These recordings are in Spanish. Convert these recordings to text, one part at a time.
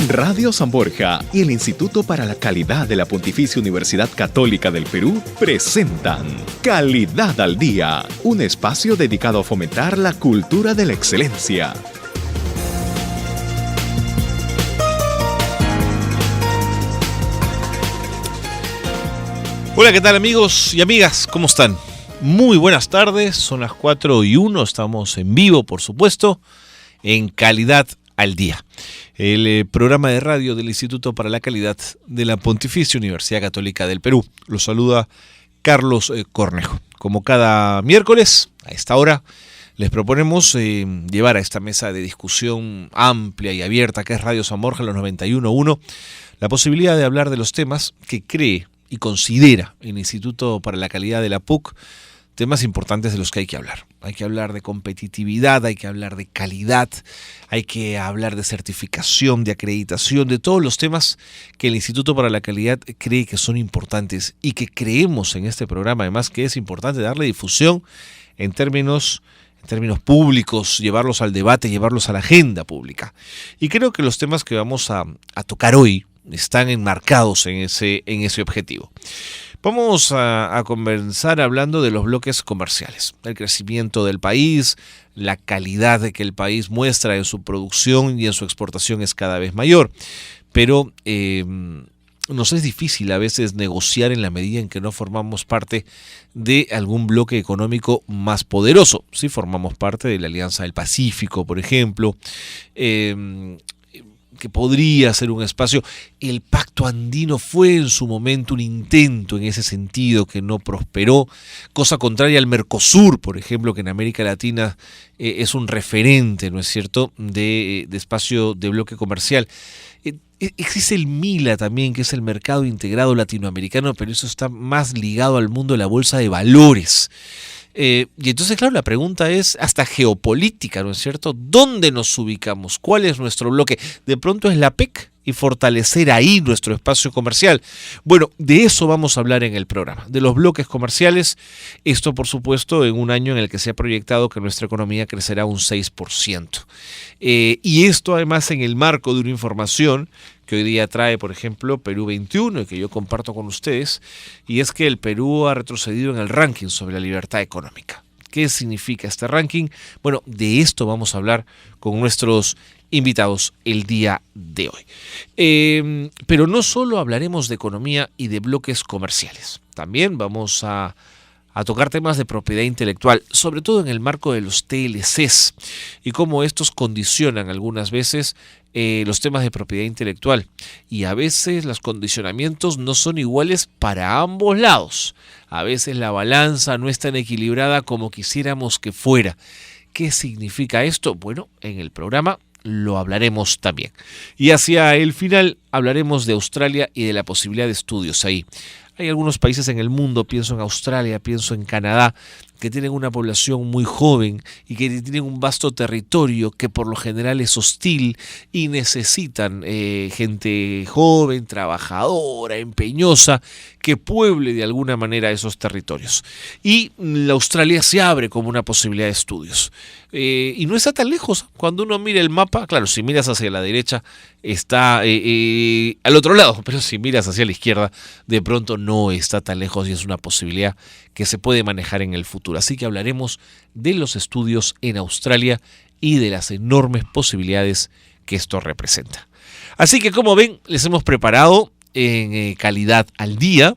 Radio San Borja y el Instituto para la Calidad de la Pontificia Universidad Católica del Perú presentan Calidad al Día, un espacio dedicado a fomentar la cultura de la excelencia. Hola, ¿qué tal amigos y amigas? ¿Cómo están? Muy buenas tardes, son las 4:01, estamos en vivo, por supuesto, en Calidad al Día, el programa de radio del Instituto para la Calidad de la Pontificia Universidad Católica del Perú. Los saluda Carlos Cornejo. Como cada miércoles, a esta hora, les proponemos llevar a esta mesa de discusión amplia y abierta, que es Radio San Borja, los 91.1, la posibilidad de hablar de los temas que cree y considera el Instituto para la Calidad de la PUC temas importantes de los que hay que hablar. Hay que hablar de competitividad, hay que hablar de calidad, hay que hablar de certificación, de acreditación, de todos los temas que el Instituto para la Calidad cree que son importantes y que creemos en este programa, además, que es importante darle difusión en términos públicos, llevarlos al debate, llevarlos a la agenda pública. Y creo que los temas que vamos a tocar hoy están enmarcados en ese objetivo. Vamos a comenzar hablando de los bloques comerciales, el crecimiento del país, la calidad que el país muestra en su producción y en su exportación es cada vez mayor, pero nos es difícil a veces negociar en la medida en que no formamos parte de algún bloque económico más poderoso. Si formamos parte de la Alianza del Pacífico, por ejemplo, que podría ser un espacio. El Pacto Andino fue en su momento un intento en ese sentido que no prosperó, cosa contraria al Mercosur, por ejemplo, que en América Latina es un referente, ¿no es cierto?, de espacio de bloque comercial. Existe el MILA también, que es el Mercado Integrado Latinoamericano, pero eso está más ligado al mundo de la bolsa de valores. Y entonces, claro, la pregunta es hasta geopolítica, ¿no es cierto? ¿Dónde nos ubicamos? ¿Cuál es nuestro bloque? De pronto es la PEC y fortalecer ahí nuestro espacio comercial. Bueno, de eso vamos a hablar en el programa, de los bloques comerciales. Esto, por supuesto, en un año en el que se ha proyectado que nuestra economía crecerá un 6%. Y esto, además, en el marco de una información que hoy día trae, por ejemplo, Perú 21, y que yo comparto con ustedes, y es que el Perú ha retrocedido en el ranking sobre la libertad económica. ¿Qué significa este ranking? Bueno, de esto vamos a hablar con nuestros invitados el día de hoy. Pero no solo hablaremos de economía y de bloques comerciales, también vamos a tocar temas de propiedad intelectual, sobre todo en el marco de los TLCs y cómo estos condicionan algunas veces los temas de propiedad intelectual, y a veces los condicionamientos no son iguales para ambos lados. A veces la balanza no es tan equilibrada como quisiéramos que fuera. ¿Qué significa esto? Bueno, en el programa lo hablaremos también. Y hacia el final hablaremos de Australia y de la posibilidad de estudios ahí. Hay algunos países en el mundo, pienso en Australia, pienso en Canadá, que tienen una población muy joven y que tienen un vasto territorio que por lo general es hostil y necesitan gente joven, trabajadora, empeñosa, que pueble de alguna manera esos territorios. Y la Australia se abre como una posibilidad de estudios. Y no está tan lejos. Cuando uno mira el mapa, claro, si miras hacia la derecha está al otro lado, pero si miras hacia la izquierda, de pronto no está tan lejos y es una posibilidad que se puede manejar en el futuro. Así que hablaremos de los estudios en Australia y de las enormes posibilidades que esto representa. Así que, como ven, les hemos preparado en Calidad al Día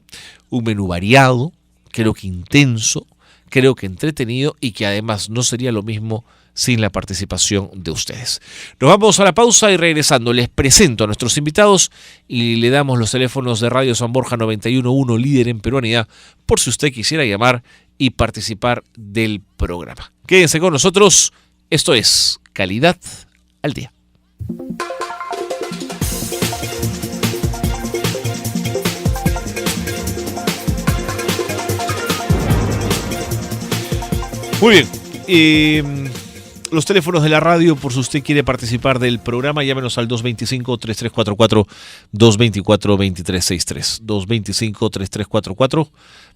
un menú variado, creo que intenso, creo que entretenido y que además no sería lo mismo sin la participación de ustedes. Nos vamos a la pausa y regresando les presento a nuestros invitados y le damos los teléfonos de Radio San Borja 91.1, líder en peruanidad, por si usted quisiera llamar y participar del programa. Quédense con nosotros, esto es Calidad al Día. Muy bien, Los teléfonos de la radio, por si usted quiere participar del programa, llámenos al 225-3344, 224-2363, 225-3344,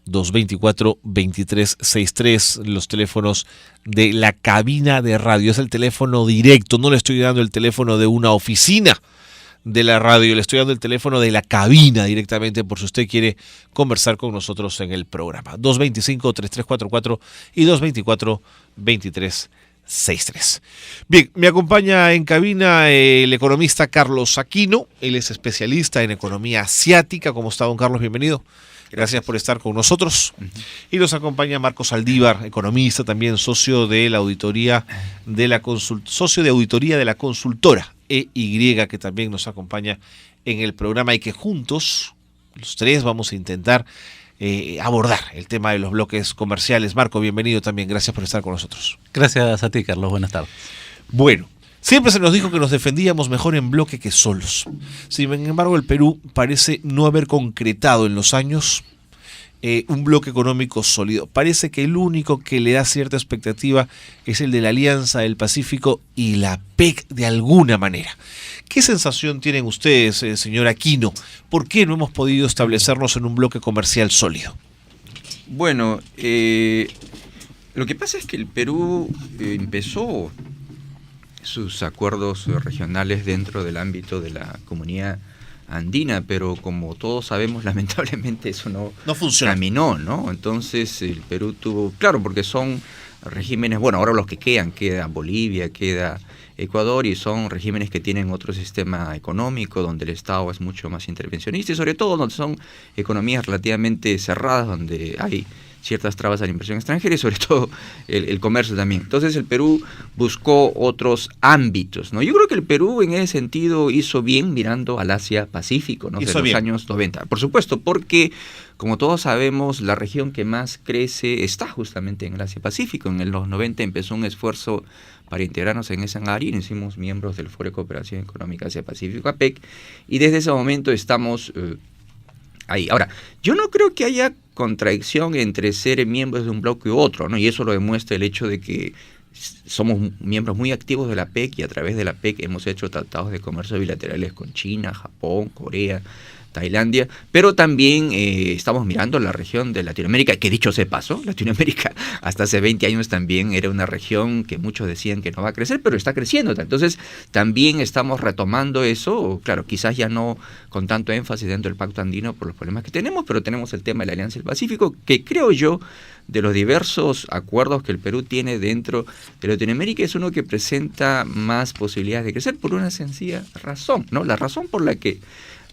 224-2363, los teléfonos de la cabina de radio. Es el teléfono directo, no le estoy dando el teléfono de una oficina de la radio, le estoy dando el teléfono de la cabina directamente por si usted quiere conversar con nosotros en el programa. 225-3344 y 224-2363. Bien, me acompaña en cabina el economista Carlos Aquino. Él es especialista en economía asiática. ¿Cómo está, don Carlos? Bienvenido. Gracias por estar con nosotros. Y nos acompaña Marcos Aldívar, economista, también socio de la auditoría de la consultora EY, que también nos acompaña en el programa y que juntos, los tres, vamos a intentar abordar el tema de los bloques comerciales. Marco, bienvenido también. Gracias por estar con nosotros. Gracias a ti, Carlos. Buenas tardes. Bueno, siempre se nos dijo que nos defendíamos mejor en bloque que solos. Sin embargo, el Perú parece no haber concretado en los años un bloque económico sólido. Parece que el único que le da cierta expectativa es el de la Alianza del Pacífico y la PEC de alguna manera. ¿Qué sensación tienen ustedes, señor Aquino? ¿Por qué no hemos podido establecernos en un bloque comercial sólido? Bueno, lo que pasa es que el Perú empezó sus acuerdos regionales dentro del ámbito de la comunidad andina, pero como todos sabemos, lamentablemente eso no funciona. Caminó, ¿no? Entonces el Perú tuvo, claro, porque son regímenes, bueno, ahora los que queda Bolivia, queda Ecuador, y son regímenes que tienen otro sistema económico, donde el Estado es mucho más intervencionista, y sobre todo donde son economías relativamente cerradas, donde hay ciertas trabas a la inversión extranjera y sobre todo el comercio también. Entonces el Perú buscó otros ámbitos, ¿no? Yo creo que el Perú en ese sentido hizo bien mirando al Asia-Pacífico, ¿no? De los años 90. Por supuesto, porque como todos sabemos, la región que más crece está justamente en el Asia-Pacífico. En los 90 empezó un esfuerzo para integrarnos en esa área y nos hicimos miembros del Foro de Cooperación Económica Asia-Pacífico, APEC, y desde ese momento estamos ahí. Ahora, yo no creo que haya contradicción entre ser miembros de un bloque u otro, ¿no? Y eso lo demuestra el hecho de que somos miembros muy activos de la PEC y a través de la PEC hemos hecho tratados de comercio bilaterales con China, Japón, Corea, Tailandia, pero también estamos mirando la región de Latinoamérica, que dicho sea paso, Latinoamérica hasta hace 20 años también era una región que muchos decían que no va a crecer, pero está creciendo. Entonces también estamos retomando eso, claro, quizás ya no con tanto énfasis dentro del Pacto Andino por los problemas que tenemos, pero tenemos el tema de la Alianza del Pacífico, que creo yo, de los diversos acuerdos que el Perú tiene dentro de Latinoamérica, es uno que presenta más posibilidades de crecer por una sencilla razón, ¿no? La razón por la que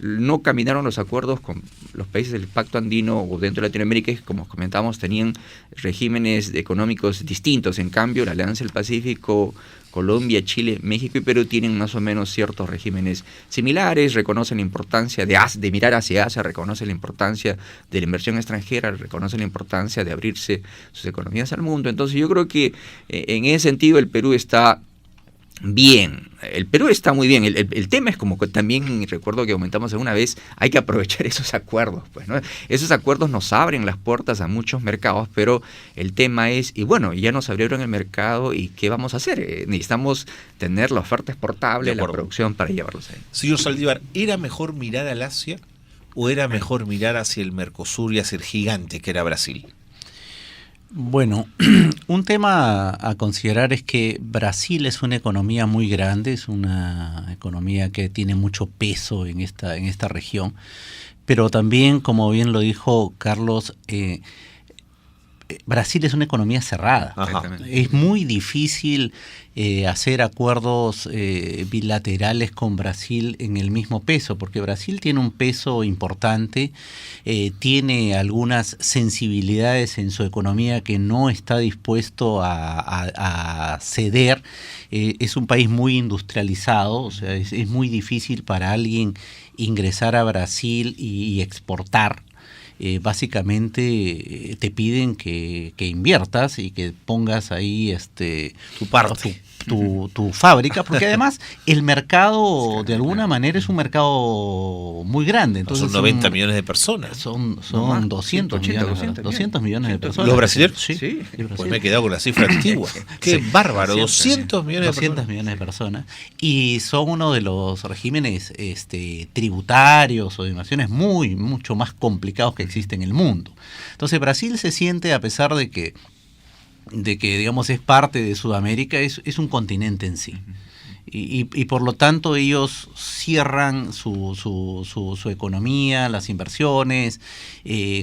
no caminaron los acuerdos con los países del Pacto Andino o dentro de Latinoamérica, que como comentamos tenían regímenes económicos distintos. En cambio, la Alianza del Pacífico, Colombia, Chile, México y Perú tienen más o menos ciertos regímenes similares, reconocen la importancia de mirar hacia Asia, reconocen la importancia de la inversión extranjera, reconocen la importancia de abrirse sus economías al mundo. Entonces yo creo que en ese sentido el Perú está bien, el Perú está muy bien. El tema es como que también, recuerdo que comentamos alguna vez, hay que aprovechar esos acuerdos, pues, ¿no? Esos acuerdos nos abren las puertas a muchos mercados, pero el tema es, y bueno, ya nos abrieron el mercado, ¿y qué vamos a hacer? Necesitamos tener la oferta exportable, la producción para llevarlos ahí. Señor Saldívar, ¿era mejor mirar al Asia o era mejor mirar hacia el Mercosur y hacia el gigante que era Brasil? Bueno, un tema a considerar es que Brasil es una economía muy grande, es una economía que tiene mucho peso en esta región, pero también, como bien lo dijo Carlos, Brasil es una economía cerrada. Ajá. Es muy difícil hacer acuerdos bilaterales con Brasil en el mismo peso, porque Brasil tiene un peso importante, tiene algunas sensibilidades en su economía que no está dispuesto a ceder. Es un país muy industrializado, o sea, es muy difícil para alguien ingresar a Brasil y exportar. básicamente te piden que inviertas y que pongas ahí tu parte. Tu fábrica, porque además el mercado de alguna manera es un mercado muy grande. Entonces son 90 millones de personas. Son 200 millones de personas. ¿Los brasileños? Sí. Pues me he quedado con la cifra antigua. Qué bárbaro, 200 millones de personas. Y son uno de los regímenes tributarios o de inversiones mucho más complicados que existen en el mundo. Entonces Brasil se siente, a pesar de que digamos es parte de Sudamérica, es un continente en sí. Y por lo tanto ellos cierran su economía, las inversiones,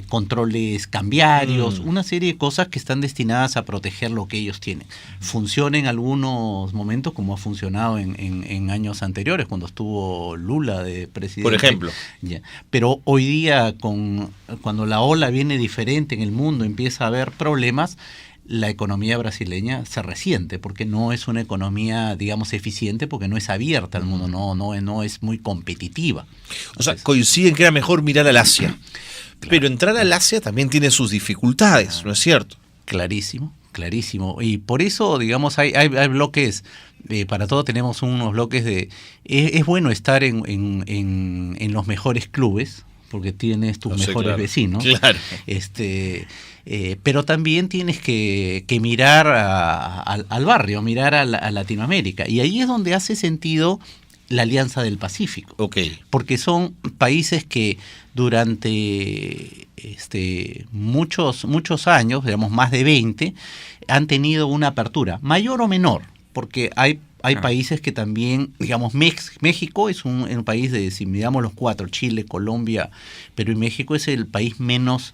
controles cambiarios, una serie de cosas que están destinadas a proteger lo que ellos tienen. Funciona en algunos momentos como ha funcionado en años anteriores, cuando estuvo Lula de presidente. Por ejemplo. Ya. Pero hoy día, cuando la ola viene diferente en el mundo, empieza a haber problemas, la economía brasileña se resiente porque no es una economía, digamos, eficiente, porque no es abierta al mundo, no es muy competitiva. O sea, coinciden que era mejor mirar al Asia. Claro. Pero entrar al Asia también tiene sus dificultades, ¿no es cierto? Clarísimo. Y por eso, digamos, hay bloques, para todo tenemos unos bloques de... Es bueno estar en los mejores clubes, porque tienes tus mejores vecinos. Claro. Pero también tienes que mirar al barrio, mirar a Latinoamérica. Y ahí es donde hace sentido la Alianza del Pacífico. Okay. Porque son países que durante muchos años, digamos más de 20, han tenido una apertura, mayor o menor, porque hay países que también, digamos, México es un país de, si miramos los 4, Chile, Colombia, Perú y México, es el país menos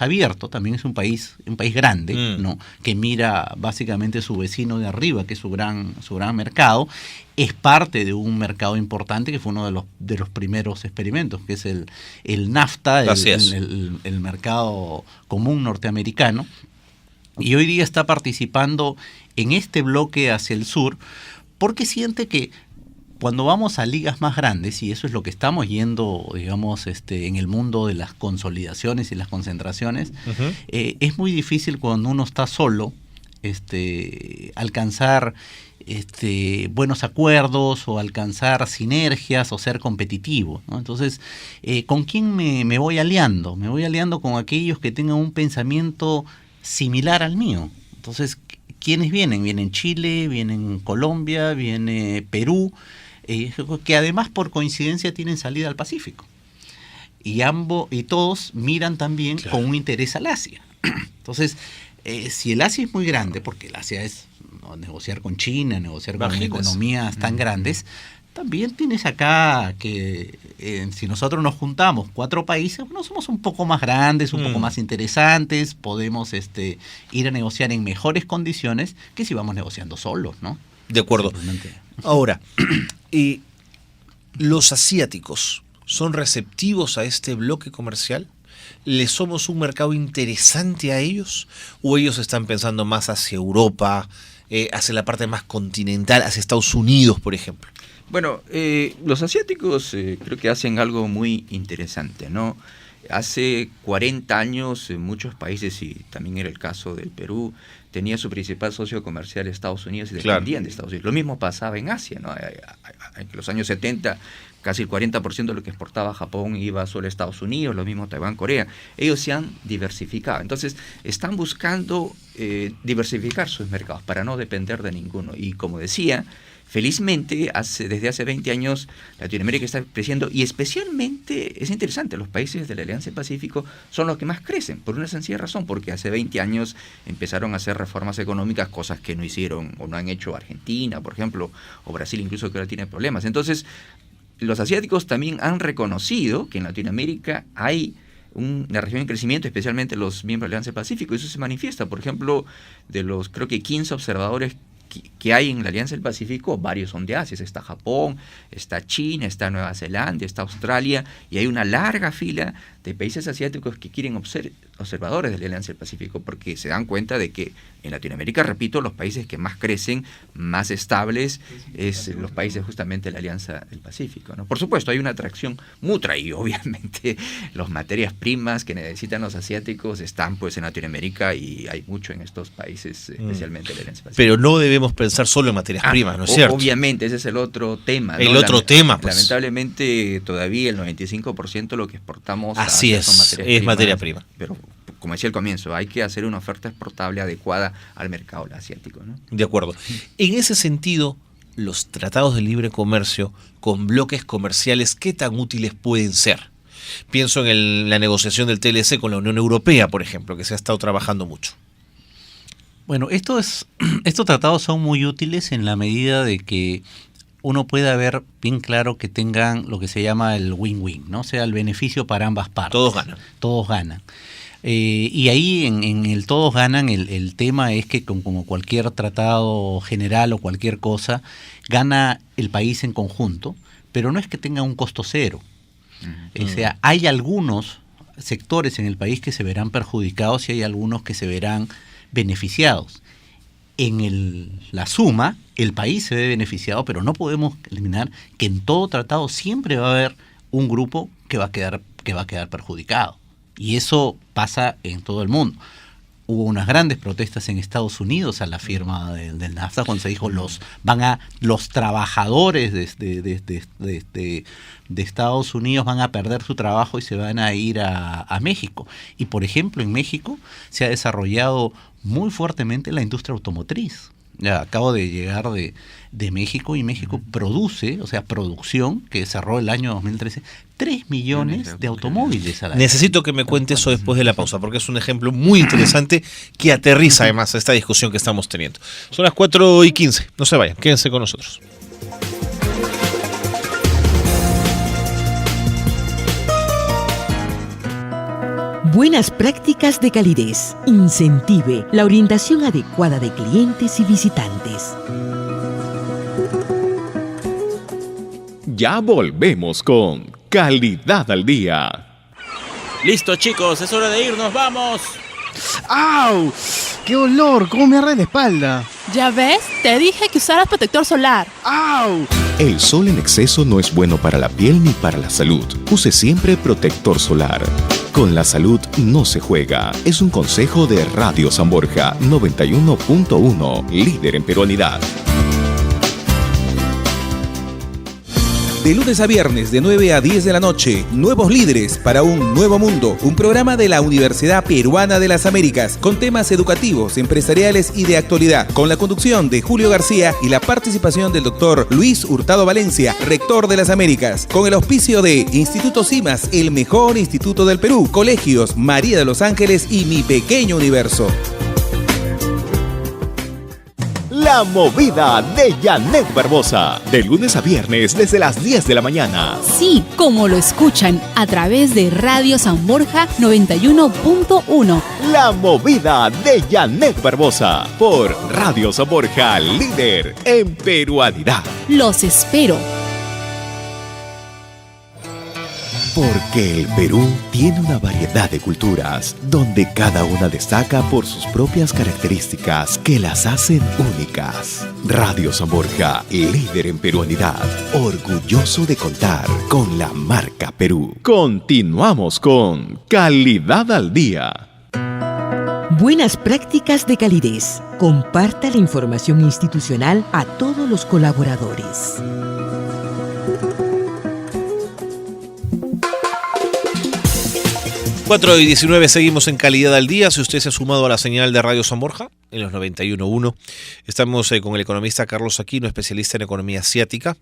abierto, también es un país grande, ¿no? Que mira básicamente su vecino de arriba, que es su gran mercado, es parte de un mercado importante que fue uno de los primeros experimentos, que es el NAFTA, el mercado común norteamericano, y hoy día está participando en este bloque hacia el sur, porque siente que cuando vamos a ligas más grandes, y eso es lo que estamos yendo, digamos, en el mundo de las consolidaciones y las concentraciones, es muy difícil cuando uno está solo alcanzar buenos acuerdos o alcanzar sinergias o ser competitivo, ¿no? Entonces, ¿con quién me voy aliando? Me voy aliando con aquellos que tengan un pensamiento similar al mío. Entonces, ¿quiénes vienen? Vienen Chile, vienen Colombia, viene Perú, que además por coincidencia tienen salida al Pacífico. Y todos miran también con un interés al Asia. Entonces, si el Asia es muy grande, porque el Asia es negociar con China, negociar con economías tan grandes, también tienes acá que si nosotros nos juntamos 4 países, bueno, somos un poco más grandes, un poco más interesantes, podemos ir a negociar en mejores condiciones que si vamos negociando solos, ¿no? De acuerdo. Ahora, ¿los asiáticos son receptivos a este bloque comercial? ¿Les somos un mercado interesante a ellos? ¿O ellos están pensando más hacia Europa, hacia la parte más continental, hacia Estados Unidos, por ejemplo? Bueno, los asiáticos creo que hacen algo muy interesante, ¿no? Hace 40 años muchos países, y también era el caso del Perú, tenía su principal socio comercial Estados Unidos y dependían de Estados Unidos. Lo mismo pasaba en Asia, ¿no? En los años 70 casi el 40% de lo que exportaba Japón iba solo a Estados Unidos, lo mismo Taiwán, Corea. Ellos se han diversificado. Entonces, están buscando diversificar sus mercados para no depender de ninguno. Y como decía, felizmente, desde hace 20 años, Latinoamérica está creciendo y especialmente, es interesante, los países de la Alianza del Pacífico son los que más crecen, por una sencilla razón, porque hace 20 años empezaron a hacer reformas económicas, cosas que no hicieron o no han hecho Argentina, por ejemplo, o Brasil incluso, que ahora tiene problemas. Entonces, los asiáticos también han reconocido que en Latinoamérica hay una región en crecimiento, especialmente los miembros de la Alianza del Pacífico, y eso se manifiesta. Por ejemplo, de los creo que 15 observadores que hay en la Alianza del Pacífico, varios son de Asia. Está Japón, está China, está Nueva Zelanda, está Australia, y hay una larga fila de países asiáticos que quieren observadores de la Alianza del Pacífico, porque se dan cuenta de que en Latinoamérica, repito, los países que más crecen, más estables, es los países justamente de la Alianza del Pacífico, ¿no? Por supuesto, hay una atracción mutua y obviamente las materias primas que necesitan los asiáticos están pues en Latinoamérica y hay mucho en estos países, especialmente de la Alianza del Pacífico. Pero no debemos pensar solo en materias primas, ¿no es cierto? Obviamente, ese es el otro tema, ¿no? El otro tema, pues. Lamentablemente, todavía el 95% de lo que exportamos así es, son materias primas, materia prima. Pero como decía al comienzo, hay que hacer una oferta exportable adecuada al mercado asiático, ¿no? De acuerdo. En ese sentido, los tratados de libre comercio con bloques comerciales, ¿qué tan útiles pueden ser? Pienso en la negociación del TLC con la Unión Europea, por ejemplo, que se ha estado trabajando mucho. Bueno, estos tratados son muy útiles en la medida de que uno pueda ver bien claro que tengan lo que se llama el win-win, ¿no? O sea, el beneficio para ambas partes. Todos ganan. Todos ganan. Y ahí en el todos ganan, el tema es que como cualquier tratado general o cualquier cosa, gana el país en conjunto, pero no es que tenga un costo cero. O sea, hay algunos sectores en el país que se verán perjudicados y hay algunos que se verán beneficiados. En la suma, el país se ve beneficiado, pero no podemos eliminar que en todo tratado siempre va a haber un grupo que va a quedar perjudicado. Y eso pasa en todo el mundo. Hubo unas grandes protestas en Estados Unidos a la firma del NAFTA cuando se dijo los trabajadores de Estados Unidos van a perder su trabajo y se van a ir a México. Y por ejemplo en México se ha desarrollado muy fuertemente la industria automotriz. Ya acabo de llegar de México y México produce, o sea, producción que cerró el año 2013, 3 millones de automóviles al año. Necesito que me cuente eso después de la pausa, porque es un ejemplo muy interesante que aterriza además a esta discusión que estamos teniendo. Son las 4:15, no se vayan, quédense con nosotros. Buenas prácticas de calidez. Incentive la orientación adecuada de clientes y visitantes. Ya volvemos con Calidad al Día. Listo, chicos, es hora de irnos, ¡vamos! ¡Au! ¡Qué olor! ¿Cómo me arde la espalda? ¿Ya ves? Te dije que usaras protector solar. ¡Au! El sol en exceso no es bueno para la piel ni para la salud. Use siempre protector solar. Con la salud no se juega. Es un consejo de Radio San Borja 91.1, líder en peruanidad. De lunes a viernes de 9 a 10 de la noche, Nuevos Líderes para un Nuevo Mundo, un programa de la Universidad Peruana de las Américas, con temas educativos, empresariales y de actualidad, con la conducción de Julio García y la participación del doctor Luis Hurtado Valencia, rector de las Américas, con el auspicio de Instituto CIMAS, el mejor instituto del Perú, Colegios María de los Ángeles y Mi Pequeño Universo. La movida de Janet Barbosa. De lunes a viernes desde las 10 de la mañana. Sí, como lo escuchan, a través de Radio San Borja 91.1. La movida de Janet Barbosa. Por Radio San Borja, líder en peruanidad. Los espero. Porque el Perú tiene una variedad de culturas, donde cada una destaca por sus propias características que las hacen únicas. Radio San Borja, líder en peruanidad, orgulloso de contar con la marca Perú. Continuamos con Calidad al Día. Buenas prácticas de calidez. Comparta la información institucional a todos los colaboradores. 4:19, seguimos en Calidad al Día. Si usted se ha sumado a la señal de Radio San Borja, en los 91.1, estamos con el economista Carlos Aquino, especialista en economía asiática,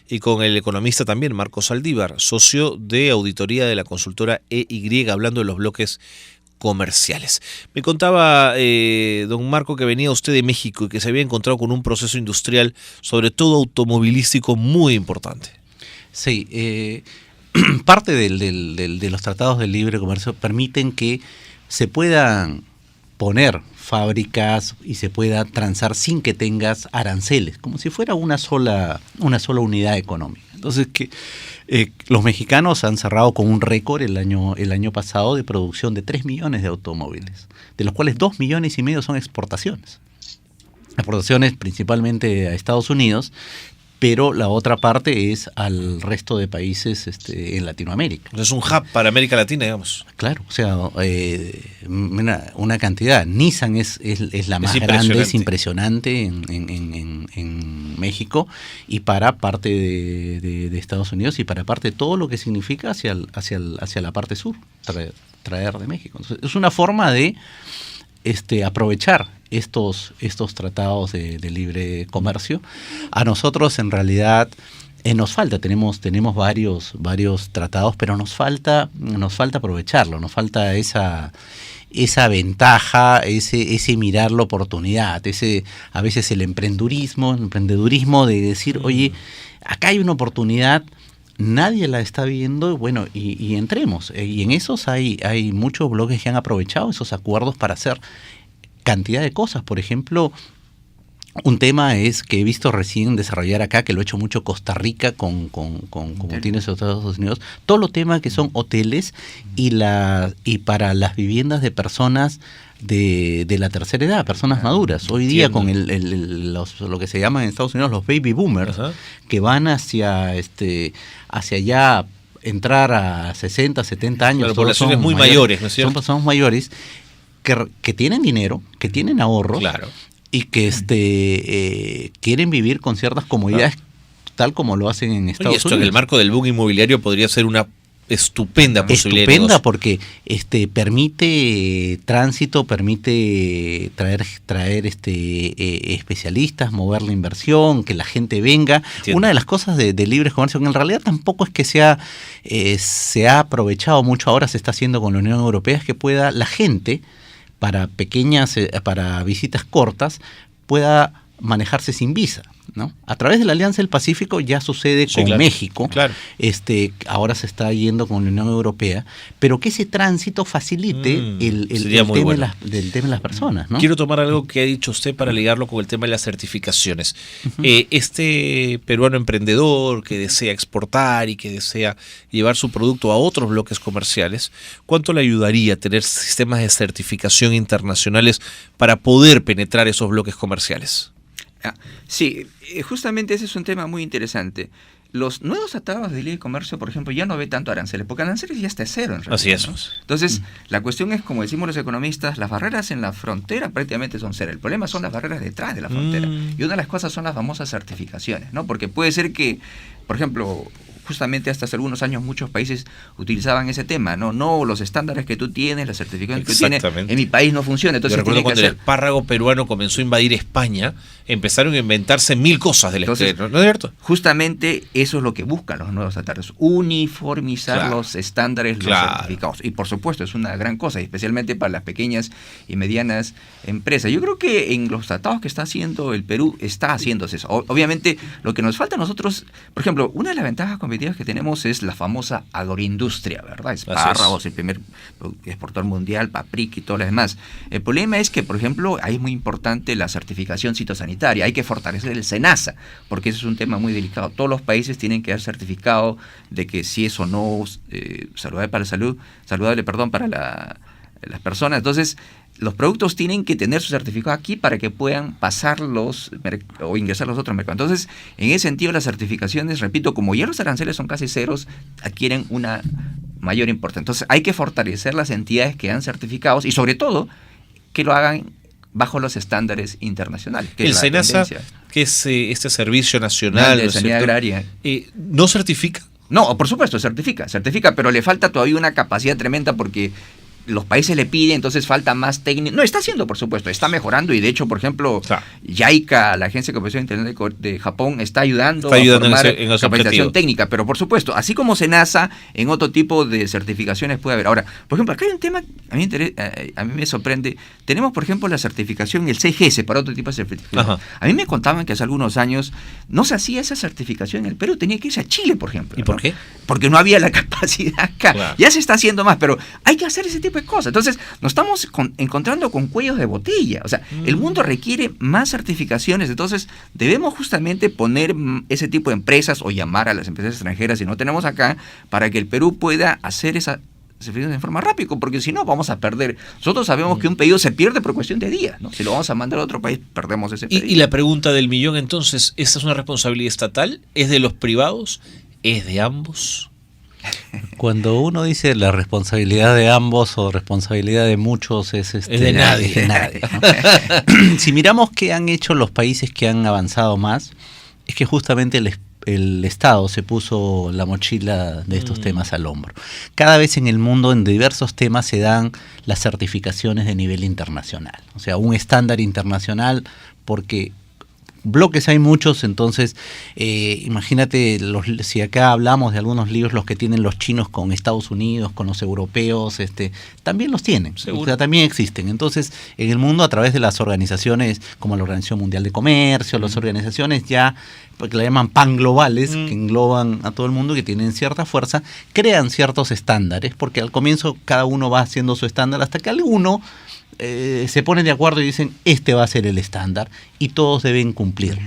y con el economista también Marcos Saldívar, socio de auditoría de la consultora EY, hablando de los bloques comerciales. Me contaba don Marco que venía usted de México y que se había encontrado con un proceso industrial, sobre todo automovilístico, muy importante. Sí, parte de los tratados de libre comercio permiten que se puedan poner fábricas y se pueda transar sin que tengas aranceles, como si fuera una sola unidad económica. Entonces, los mexicanos han cerrado con un récord el año pasado de producción de 3 millones de automóviles, de los cuales 2,5 millones son exportaciones. Exportaciones principalmente a Estados Unidos, pero la otra parte es al resto de países en Latinoamérica. Es un hub para América Latina, digamos. Claro, o sea, una cantidad. Nissan es la más grande, es impresionante en México, y para parte de Estados Unidos y para parte de todo lo que significa hacia la parte sur, traer de México. Entonces, es una forma de aprovechar estos tratados de libre comercio. A nosotros en realidad nos falta, tenemos varios tratados, pero nos falta aprovecharlo, nos falta esa ventaja, ese mirar la oportunidad, a veces el emprendedurismo de decir, oye, acá hay una oportunidad, nadie la está viendo, bueno, y entremos. Y en esos hay muchos bloques que han aprovechado esos acuerdos para hacer cantidad de cosas. Por ejemplo, un tema es que he visto recién desarrollar acá, que lo ha hecho mucho Costa Rica como tiene Estados Unidos, todo lo tema que son hoteles y para las viviendas de personas de la tercera edad, personas maduras. Hoy día con lo que se llama en Estados Unidos los baby boomers, que van hacia allá, entrar a 60, 70 años. Las poblaciones muy mayores, ¿no es cierto? Son personas mayores que tienen dinero, que tienen ahorros, y que quieren vivir con ciertas comodidades, tal como lo hacen en Estados Unidos. En el marco del boom inmobiliario podría ser una estupenda posibilidad. Estupenda, porque permite tránsito, permite traer especialistas, mover la inversión, que la gente venga. Entiendo. Una de las cosas de libre comercio, que en realidad tampoco es que se ha aprovechado mucho, ahora se está haciendo con la Unión Europea, es que pueda la gente, para visitas cortas, pueda manejarse sin visa, ¿no? A través de la Alianza del Pacífico ya sucede con México, ahora se está yendo con la Unión Europea, pero que ese tránsito facilite el tema de las personas, ¿no? Quiero tomar algo que ha dicho usted para ligarlo con el tema de las certificaciones. Este peruano emprendedor que desea exportar y que desea llevar su producto a otros bloques comerciales, ¿cuánto le ayudaría tener sistemas de certificación internacionales para poder penetrar esos bloques comerciales? Sí, justamente ese es un tema muy interesante. Los nuevos tratados de libre comercio, por ejemplo, ya no ve tanto aranceles, porque aranceles ya está cero en realidad. Así es. ¿no? Entonces, la cuestión es, como decimos los economistas, las barreras en la frontera prácticamente son cero. El problema son las barreras detrás de la frontera. Y una de las cosas son las famosas certificaciones, ¿no? Porque puede ser que, por ejemplo, justamente hasta hace algunos años muchos países utilizaban ese tema, no los estándares que tú tienes, las certificaciones que tú tienes, en mi país no funciona. Entonces, yo recuerdo cuando el espárrago peruano comenzó a invadir España, empezaron a inventarse 1000 cosas del exterior, ¿no es cierto? Justamente eso es lo que buscan los nuevos tratados, uniformizar los estándares, los certificados. Y por supuesto es una gran cosa, especialmente para las pequeñas y medianas empresas. Yo creo que en los tratados que está haciendo el Perú está haciéndose eso. Obviamente lo que nos falta a nosotros, por ejemplo, una de las ventajas que tenemos es la famosa agroindustria, ¿verdad? Espárragos, el primer exportador mundial, paprika y todo lo demás. El problema es que, por ejemplo, ahí es muy importante la certificación fitosanitaria. Hay que fortalecer el SENASA, porque ese es un tema muy delicado. Todos los países tienen que dar certificado de que si es o no saludable para las personas. Entonces, los productos tienen que tener su certificado aquí para que puedan pasarlos o ingresar a los otros mercados. Entonces, en ese sentido, las certificaciones, repito, como ya los aranceles son casi ceros, adquieren una mayor importancia. Entonces, hay que fortalecer las entidades que dan certificados y, sobre todo, que lo hagan bajo los estándares internacionales. Que el SENASA, que es este Servicio Nacional de Sanidad Agraria, ¿no certifica? No, por supuesto, certifica, pero le falta todavía una capacidad tremenda porque los países le piden, entonces falta más técnico. No, está haciendo, por supuesto, está mejorando y de hecho, por ejemplo, JICA, la Agencia de Cooperación Internacional de Japón, está ayudando a formar en ese capacitación técnica, pero por supuesto, así como SENASA, en otro tipo de certificaciones puede haber. Ahora, por ejemplo, acá hay un tema, a mí me sorprende, tenemos, por ejemplo, la certificación, el CGS, para otro tipo de certificación. Ajá. A mí me contaban que hace algunos años no se hacía esa certificación en el Perú, tenía que irse a Chile, por ejemplo. ¿Y por qué? Porque no había la capacidad acá. Claro. Ya se está haciendo más, pero hay que hacer ese tipo tipo de cosas. Entonces, nos estamos encontrando con cuellos de botella. O sea, el mundo requiere más certificaciones. Entonces, debemos justamente poner ese tipo de empresas o llamar a las empresas extranjeras, si no tenemos acá, para que el Perú pueda hacer esa de forma rápida, porque si no vamos a perder. Nosotros sabemos que un pedido se pierde por cuestión de días, ¿no? Si lo vamos a mandar a otro país, perdemos ese pedido. Y la pregunta del millón, entonces, ¿esta es una responsabilidad estatal? ¿Es de los privados? ¿Es de ambos? Cuando uno dice la responsabilidad de ambos o responsabilidad de muchos, es de nadie. Es de nadie, ¿no? Si miramos qué han hecho los países que han avanzado más, es que justamente el Estado se puso la mochila de estos temas al hombro. Cada vez en el mundo, en diversos temas, se dan las certificaciones de nivel internacional. O sea, un estándar internacional, porque bloques hay muchos, entonces imagínate, si acá hablamos de algunos líos, los que tienen los chinos con Estados Unidos, con los europeos, también los tienen, o sea, también existen. Entonces, en el mundo, a través de las organizaciones como la Organización Mundial de Comercio, las organizaciones ya, porque la llaman panglobales, que engloban a todo el mundo, que tienen cierta fuerza, crean ciertos estándares, porque al comienzo cada uno va haciendo su estándar hasta que alguno se ponen de acuerdo y dicen, este va a ser el estándar y todos deben cumplirlo.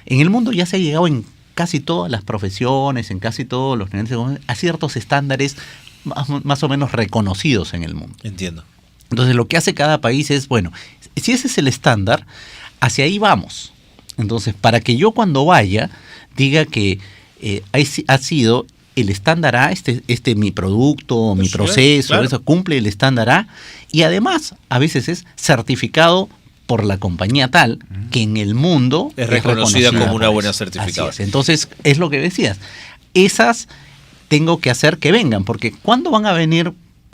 En el mundo ya se ha llegado en casi todas las profesiones, en casi todos los niveles, a ciertos estándares más o menos reconocidos en el mundo. Entiendo. Entonces lo que hace cada país es, bueno, si ese es el estándar, hacia ahí vamos. Entonces, para que yo cuando vaya diga que ha sido el estándar A, mi producto, mi proceso, claro. Eso cumple el estándar A, y además a veces es certificado por la compañía tal que en el mundo es reconocida como una buena certificada. Entonces, es lo que decías, esas tengo que hacer que vengan, porque ¿cuándo van a venir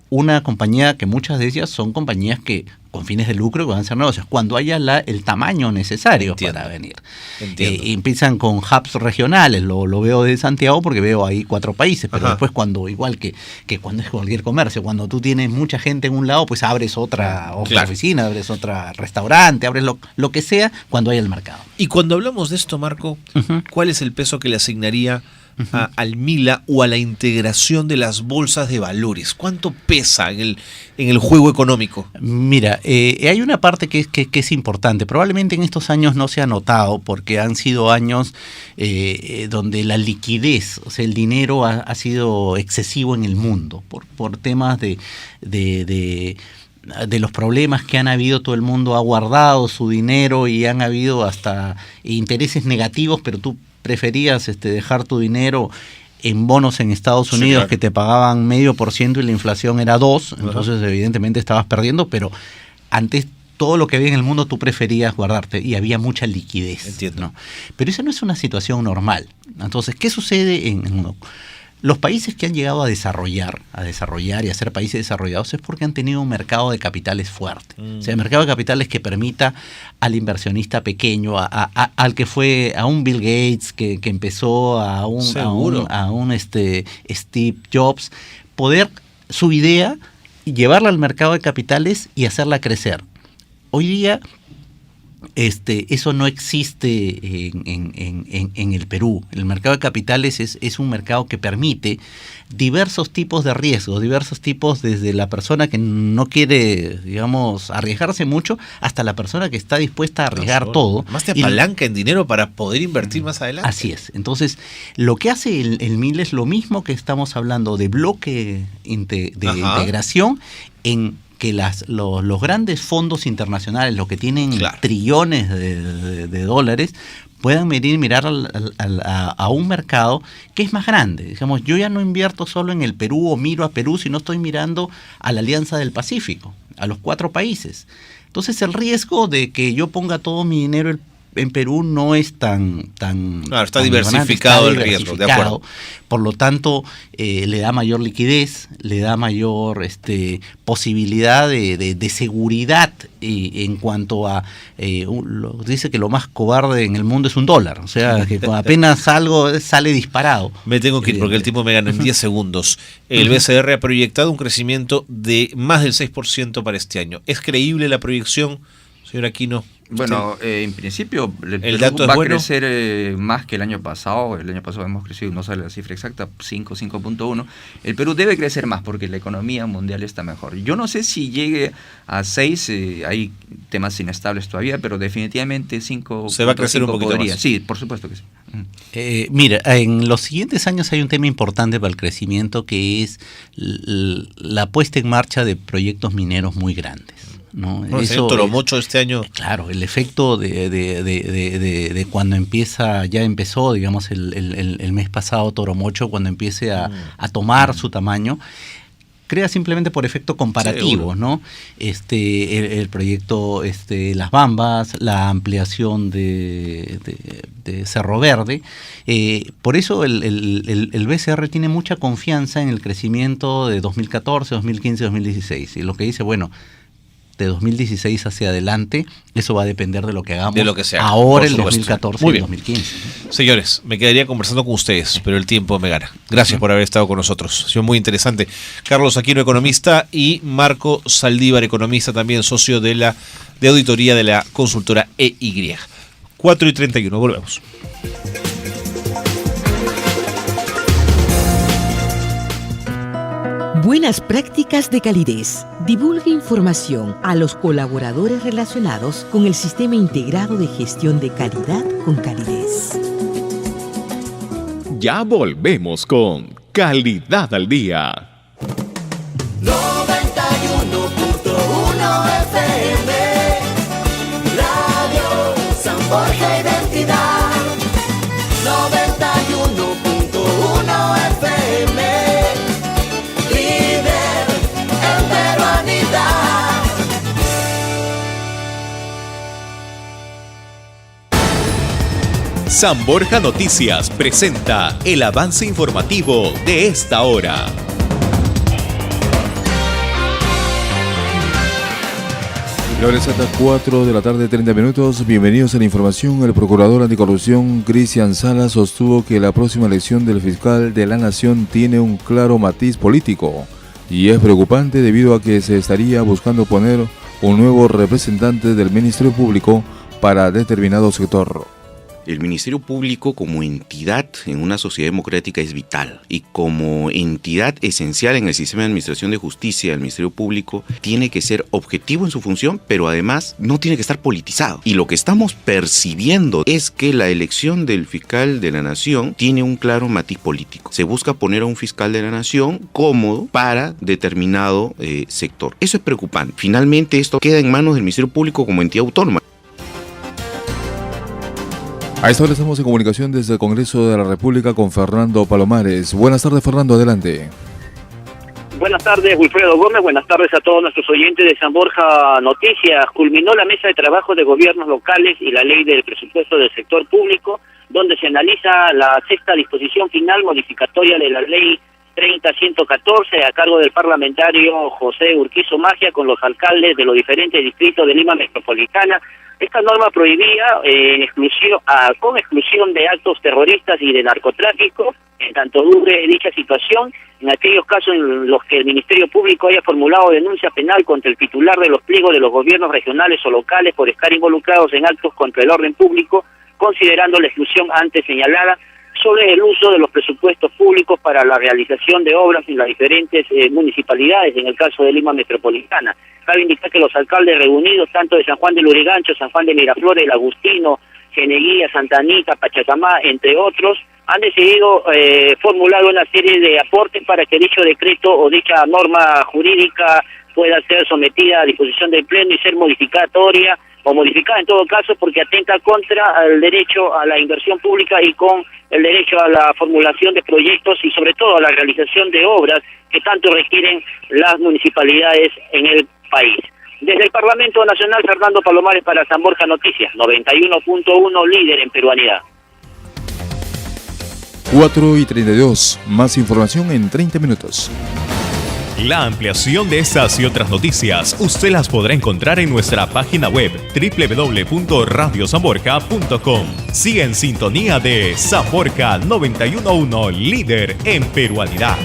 una compañía, que muchas de ellas son compañías que con fines de lucro que van a hacer negocios, cuando haya el tamaño necesario para venir? Empiezan con hubs regionales, lo veo de Santiago porque veo ahí 4 países, pero después cuando, igual que cuando es cualquier comercio, cuando tú tienes mucha gente en un lado, pues abres otra oficina, abres otra restaurante, abres lo que sea cuando haya el mercado. Y cuando hablamos de esto, Marco, ¿cuál es el peso que le asignaría al MILA o a la integración de las bolsas de valores? ¿Cuánto pesa en el juego económico? Mira, hay una parte que es importante. Probablemente en estos años no se ha notado porque han sido años donde la liquidez, o sea, el dinero ha sido excesivo en el mundo por temas de los problemas que han habido. Todo el mundo ha guardado su dinero y han habido hasta intereses negativos, pero tú preferías dejar tu dinero en bonos en Estados Unidos, claro, que te pagaban 0.5% y la inflación era 2%, entonces evidentemente estabas perdiendo, pero antes todo lo que había en el mundo tú preferías guardarte y había mucha liquidez. Entiendo. ¿No? Pero esa no es una situación normal. Entonces, ¿qué sucede en el mundo? Los países que han llegado a desarrollar y a ser países desarrollados es porque han tenido un mercado de capitales fuerte. O sea, el mercado de capitales que permita al inversionista pequeño, al que fue a un Bill Gates que empezó, a un Steve Jobs, poder su idea y llevarla al mercado de capitales y hacerla crecer. Hoy día eso no existe en el Perú. El mercado de capitales es un mercado que permite diversos tipos de riesgos, diversos tipos, desde la persona que no quiere, digamos, arriesgarse mucho, hasta la persona que está dispuesta a arriesgar todo. Más te apalanca en dinero para poder invertir más adelante. Así es. Entonces, lo que hace el MIL es lo mismo que estamos hablando de bloque de integración en que los grandes fondos internacionales, los que tienen trillones de dólares, puedan venir y mirar a un mercado que es más grande. Digamos, yo ya no invierto solo en el Perú o miro a Perú, sino estoy mirando a la Alianza del Pacífico, a los 4 países. Entonces el riesgo de que yo ponga todo mi dinero en Perú no es tan claro, está diversificado el riesgo, de acuerdo. Por lo tanto, le da mayor liquidez, le da mayor posibilidad de seguridad en cuanto a dice que lo más cobarde en el mundo es $1, o sea, que apenas algo sale disparado. Me tengo que ir porque el tiempo me gana en 10 segundos. El BCR ha proyectado un crecimiento de más del 6% para este año. ¿Es creíble la proyección, señor Aquino? Bueno, en principio el dato va es bueno. A crecer más que el año pasado. El año pasado hemos crecido, no sale la cifra exacta, 5.1. El Perú debe crecer más porque la economía mundial está mejor. Yo no sé si llegue a 6, hay temas inestables todavía, pero definitivamente 5. Se va a crecer un poquito podría. más. Sí, por supuesto que sí. Mira, en los siguientes años hay un tema importante para el crecimiento, que es la puesta en marcha de proyectos mineros muy grandes, ¿no? Bueno, eso, Toromocho este año. Claro, el efecto de cuando ya empezó, digamos, el mes pasado Toromocho, cuando empiece a tomar su tamaño, crea simplemente por efecto comparativo, ¿no? El proyecto Las Bambas, la ampliación de Cerro Verde. Por eso el BCR tiene mucha confianza en el crecimiento de 2014, 2015, 2016. Y lo que dice, bueno, de 2016 hacia adelante, eso va a depender de lo que hagamos ahora, el 2014 y el 2015. Señores, me quedaría conversando con ustedes, pero el tiempo me gana. Gracias por haber estado con nosotros. Ha sido muy interesante. Carlos Aquino, economista, y Marco Saldívar, economista, también socio de auditoría de la consultora EY. 4:31, volvemos. Buenas prácticas de calidez. Divulgue información a los colaboradores relacionados con el Sistema Integrado de Gestión de Calidad con Calidez. Ya volvemos con Calidad al Día. 91.1 FM, Radio San Borja Identidad. 91.1 FM, líder en peruanidad. San Borja Noticias presenta el avance informativo de esta hora. La hora exacta 4 de la tarde, 30 minutos. Bienvenidos a la información. El procurador anticorrupción, Cristian Salas, sostuvo que la próxima elección del fiscal de la Nación tiene un claro matiz político y es preocupante debido a que se estaría buscando poner un nuevo representante del Ministerio Público para determinado sector. El Ministerio Público como entidad en una sociedad democrática es vital y como entidad esencial en el sistema de administración de justicia, el Ministerio Público tiene que ser objetivo en su función, pero además no tiene que estar politizado. Y lo que estamos percibiendo es que la elección del fiscal de la Nación tiene un claro matiz político. Se busca poner a un fiscal de la Nación cómodo para determinado sector. Eso es preocupante. Finalmente esto queda en manos del Ministerio Público como entidad autónoma. A esta hora estamos en comunicación desde el Congreso de la República con Fernando Palomares. Buenas tardes, Fernando, adelante. Buenas tardes, Wilfredo Gómez. Buenas tardes a todos nuestros oyentes de San Borja Noticias. Culminó la mesa de trabajo de gobiernos locales y la ley del presupuesto del sector público, donde se analiza la sexta disposición final modificatoria de la ley 30.114 a cargo del parlamentario José Urquizo Magia con los alcaldes de los diferentes distritos de Lima Metropolitana. Esta norma prohibía con exclusión de actos terroristas y de narcotráfico, en tanto dure dicha situación, en aquellos casos en los que el Ministerio Público haya formulado denuncia penal contra el titular de los pliegos de los gobiernos regionales o locales por estar involucrados en actos contra el orden público, considerando la exclusión antes señalada sobre el uso de los presupuestos públicos para la realización de obras en las diferentes municipalidades, en el caso de Lima Metropolitana. Cabe indicar que los alcaldes reunidos, tanto de San Juan de Lurigancho, San Juan de Miraflores, El Agustino, Geneguía, Santa Anita, Pachacamá, entre otros, han decidido formular una serie de aportes para que dicho decreto o dicha norma jurídica pueda ser sometida a disposición del Pleno y ser modificatoria o modificada en todo caso, porque atenta contra el derecho a la inversión pública y con el derecho a la formulación de proyectos y sobre todo a la realización de obras que tanto requieren las municipalidades en el país. Desde el Parlamento Nacional, Fernando Palomares para San Borja Noticias, 91.1, líder en peruanidad. 4:32, más información en 30 minutos. La ampliación de estas y otras noticias usted las podrá encontrar en nuestra página web www.radiosanborja.com. Sigue en sintonía de San Borja 91.1, líder en peruanidad.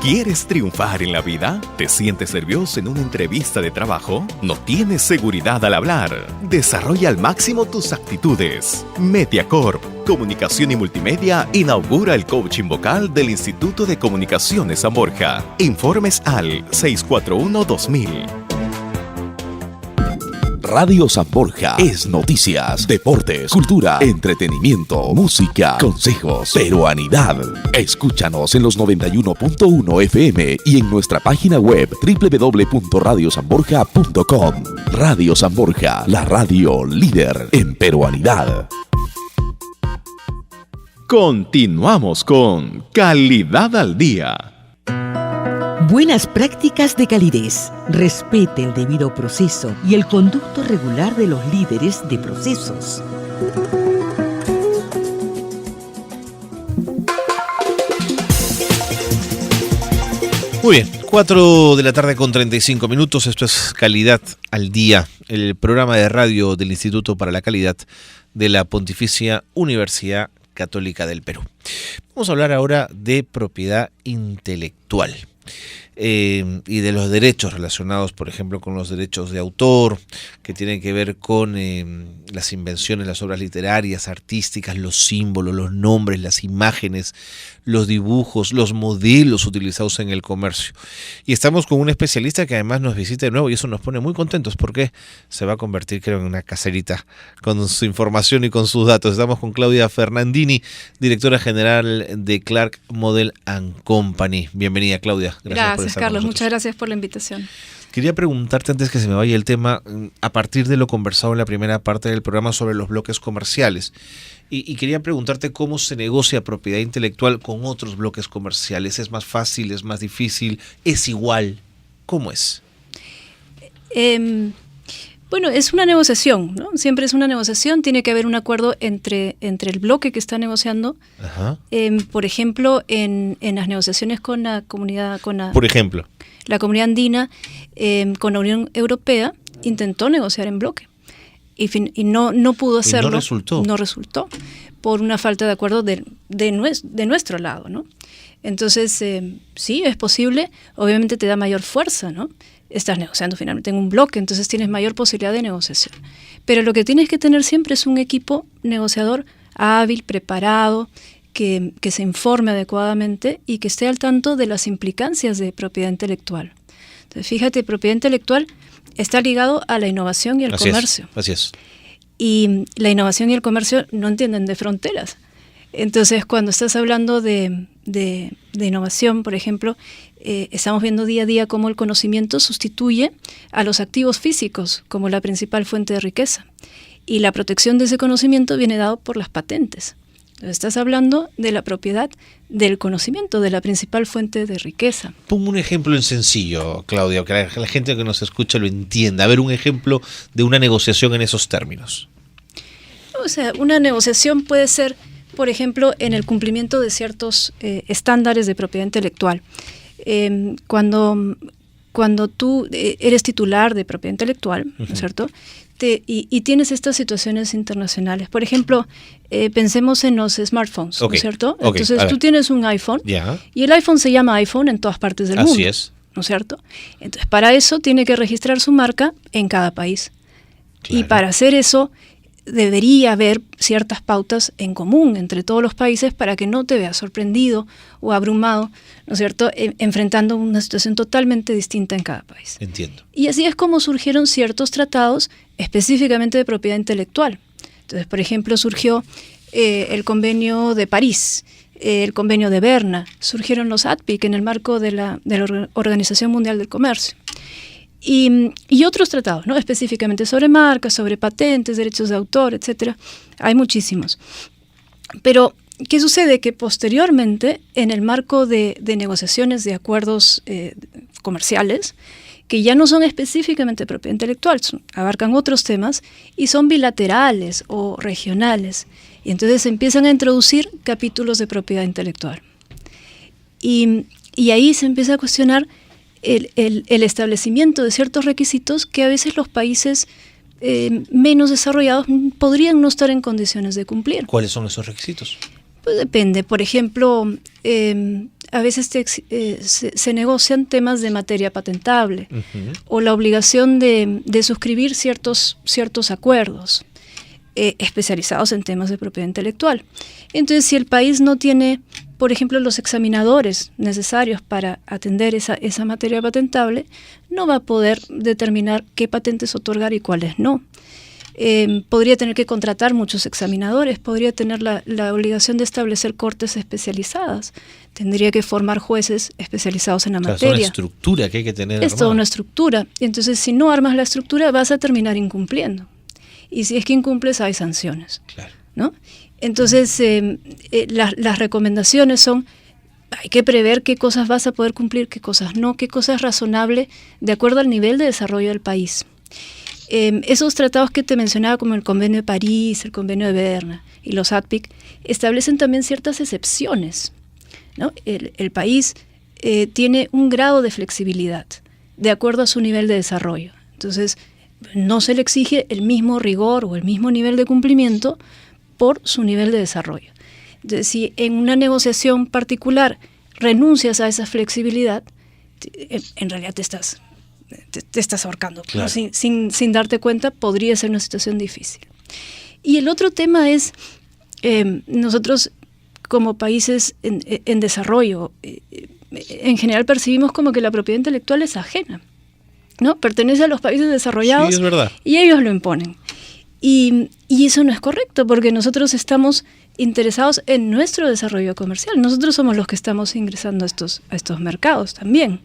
¿Quieres triunfar en la vida? ¿Te sientes nervioso en una entrevista de trabajo? ¿No tienes seguridad al hablar? Desarrolla al máximo tus actitudes. Mediacorp, Comunicación y Multimedia, inaugura el coaching vocal del Instituto de Comunicaciones San Borja. Informes al 641-2000. Radio San Borja es noticias, deportes, cultura, entretenimiento, música, consejos, peruanidad. Escúchanos en los 91.1 FM y en nuestra página web www.radiosanborja.com. Radio San Borja, la radio líder en peruanidad. Continuamos con Calidad al Día. Buenas prácticas de calidez. Respete el debido proceso y el conducto regular de los líderes de procesos. Muy bien, 4 de la tarde con 35 minutos. Esto es Calidad al Día, el programa de radio del Instituto para la Calidad de la Pontificia Universidad Católica del Perú. Vamos a hablar ahora de propiedad intelectual. Y de los derechos relacionados, por ejemplo, con los derechos de autor, que tienen que ver con las invenciones, las obras literarias, artísticas, los símbolos, los nombres, las imágenes, los dibujos, los modelos utilizados en el comercio. Y estamos con un especialista que además nos visita de nuevo y eso nos pone muy contentos porque se va a convertir, creo, en una caserita con su información y con sus datos. Estamos con Claudia Fernandini, directora general de Clark Model & Company. Bienvenida, Claudia. Gracias, Carlos. Muchas gracias por la invitación. Quería preguntarte, antes que se me vaya el tema, a partir de lo conversado en la primera parte del programa sobre los bloques comerciales, y quería preguntarte cómo se negocia propiedad intelectual con otros bloques comerciales. ¿Es más fácil, es más difícil, es igual? ¿Cómo es? Bueno, es una negociación, ¿no? Siempre es una negociación, tiene que haber un acuerdo entre el bloque que está negociando. Ajá. Por ejemplo, en las negociaciones con la comunidad, por ejemplo, la comunidad andina, con la Unión Europea, intentó negociar en bloque y no pudo hacerlo. No resultó por una falta de acuerdo de nuestro lado, ¿no? Entonces, sí, es posible, obviamente te da mayor fuerza, ¿no? Estás negociando finalmente en un bloque, entonces tienes mayor posibilidad de negociación. Pero lo que tienes que tener siempre es un equipo negociador hábil, preparado, que se informe adecuadamente y que esté al tanto de las implicancias de propiedad intelectual. Entonces, fíjate, propiedad intelectual está ligado a la innovación y el comercio. Así es. Y la innovación y el comercio no entienden de fronteras. Entonces, cuando estás hablando de innovación, por ejemplo, estamos viendo día a día cómo el conocimiento sustituye a los activos físicos como la principal fuente de riqueza. Y la protección de ese conocimiento viene dado por las patentes. Entonces, estás hablando de la propiedad del conocimiento, de la principal fuente de riqueza. Pongo un ejemplo en sencillo, Claudia, que la gente que nos escucha lo entienda. A ver, un ejemplo de una negociación en esos términos. O sea, una negociación puede ser, por ejemplo, en el cumplimiento de ciertos estándares de propiedad intelectual. Cuando tú eres titular de propiedad intelectual, ¿no es cierto? Y tienes estas situaciones internacionales. Por ejemplo, pensemos en los smartphones, ¿no es cierto? Entonces tú tienes un iPhone y el iPhone se llama iPhone en todas partes del mundo. Así es. ¿No es cierto? Entonces, para eso tiene que registrar su marca en cada país. Claro. Y para hacer eso debería haber ciertas pautas en común entre todos los países para que no te veas sorprendido o abrumado, ¿no es cierto?, enfrentando una situación totalmente distinta en cada país. Entiendo. Y así es como surgieron ciertos tratados específicamente de propiedad intelectual. Entonces, por ejemplo, surgió el Convenio de París, el Convenio de Berna, surgieron los ADPIC en el marco de la Organización Mundial del Comercio. Y otros tratados, ¿no? Específicamente sobre marcas, sobre patentes, derechos de autor, etcétera. Hay muchísimos. Pero, ¿qué sucede? Que posteriormente, en el marco de negociaciones de acuerdos comerciales, que ya no son específicamente propiedad intelectual, abarcan otros temas y son bilaterales o regionales. Y entonces se empiezan a introducir capítulos de propiedad intelectual. Y ahí se empieza a cuestionar el establecimiento de ciertos requisitos que a veces los países menos desarrollados podrían no estar en condiciones de cumplir. ¿Cuáles son esos requisitos? Pues depende. Por ejemplo, a veces se negocian temas de materia patentable o la obligación de suscribir ciertos acuerdos especializados en temas de propiedad intelectual. Entonces, si el país no tiene, por ejemplo, los examinadores necesarios para atender esa materia patentable, no va a poder determinar qué patentes otorgar y cuáles no. Podría tener que contratar muchos examinadores, podría tener la obligación de establecer cortes especializadas, tendría que formar jueces especializados en la materia. Es una estructura que hay que tener. Es toda una estructura. Y entonces, si no armas la estructura, vas a terminar incumpliendo. Y si es que incumples, hay sanciones. Claro. ¿No? Entonces, las recomendaciones son: hay que prever qué cosas vas a poder cumplir, qué cosas no, qué cosas es razonable de acuerdo al nivel de desarrollo del país. Esos tratados que te mencionaba, como el Convenio de París, el Convenio de Berna y los ATPIC, establecen también ciertas excepciones, ¿no? El país tiene un grado de flexibilidad de acuerdo a su nivel de desarrollo. Entonces, no se le exige el mismo rigor o el mismo nivel de cumplimiento por su nivel de desarrollo. Entonces, si en una negociación particular renuncias a esa flexibilidad, en realidad te estás ahorcando. Claro. ¿No? Sin darte cuenta, podría ser una situación difícil. Y el otro tema es, nosotros como países en desarrollo, en general percibimos como que la propiedad intelectual es ajena, ¿no? Pertenece a los países desarrollados. Sí, es verdad. Y ellos lo imponen. Y eso no es correcto, porque nosotros estamos interesados en nuestro desarrollo comercial. Nosotros somos los que estamos ingresando a estos mercados también.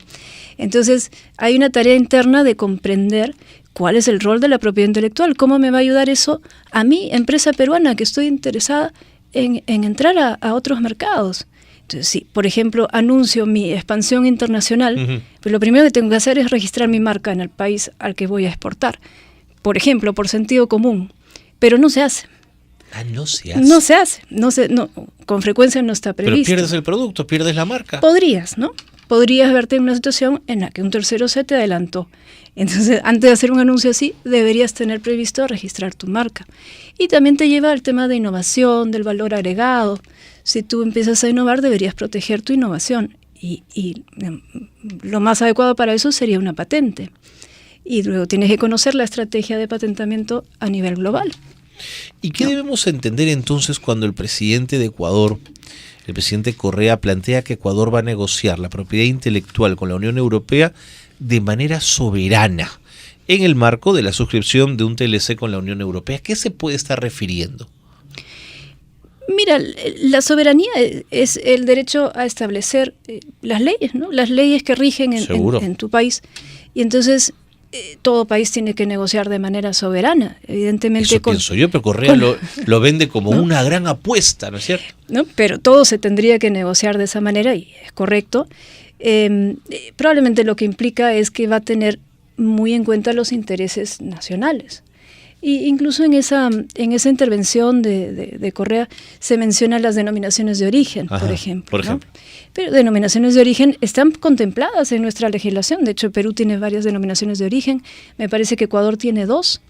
Entonces, hay una tarea interna de comprender cuál es el rol de la propiedad intelectual, cómo me va a ayudar eso a mí, empresa peruana, que estoy interesada en entrar a otros mercados. Entonces, si, por ejemplo, anuncio mi expansión internacional, pues lo primero que tengo que hacer es registrar mi marca en el país al que voy a exportar. Por ejemplo, por sentido común, pero no se hace. No se hace. No se hace, con frecuencia no está previsto. Pero pierdes el producto, pierdes la marca. Podrías, ¿no? Podrías verte en una situación en la que un tercero se te adelantó. Entonces, antes de hacer un anuncio así, deberías tener previsto registrar tu marca. Y también te lleva al tema de innovación, del valor agregado. Si tú empiezas a innovar, deberías proteger tu innovación. Y lo más adecuado para eso sería una patente. Y luego tienes que conocer la estrategia de patentamiento a nivel global. ¿Y qué debemos entender entonces cuando el presidente de Ecuador, el presidente Correa, plantea que Ecuador va a negociar la propiedad intelectual con la Unión Europea de manera soberana en el marco de la suscripción de un TLC con la Unión Europea? ¿A qué se puede estar refiriendo? Mira, la soberanía es el derecho a establecer las leyes, ¿no? Las leyes que rigen en tu país. Y entonces todo país tiene que negociar de manera soberana, evidentemente. Eso pienso yo, pero Correa lo vende como una gran apuesta, ¿no es cierto? No, pero todo se tendría que negociar de esa manera y es correcto. Probablemente lo que implica es que va a tener muy en cuenta los intereses nacionales. Y incluso en esa intervención de Correa se mencionan las denominaciones de origen, por ejemplo. ¿No? Pero denominaciones de origen están contempladas en nuestra legislación. De hecho, Perú tiene varias denominaciones de origen. Me parece que Ecuador tiene 2.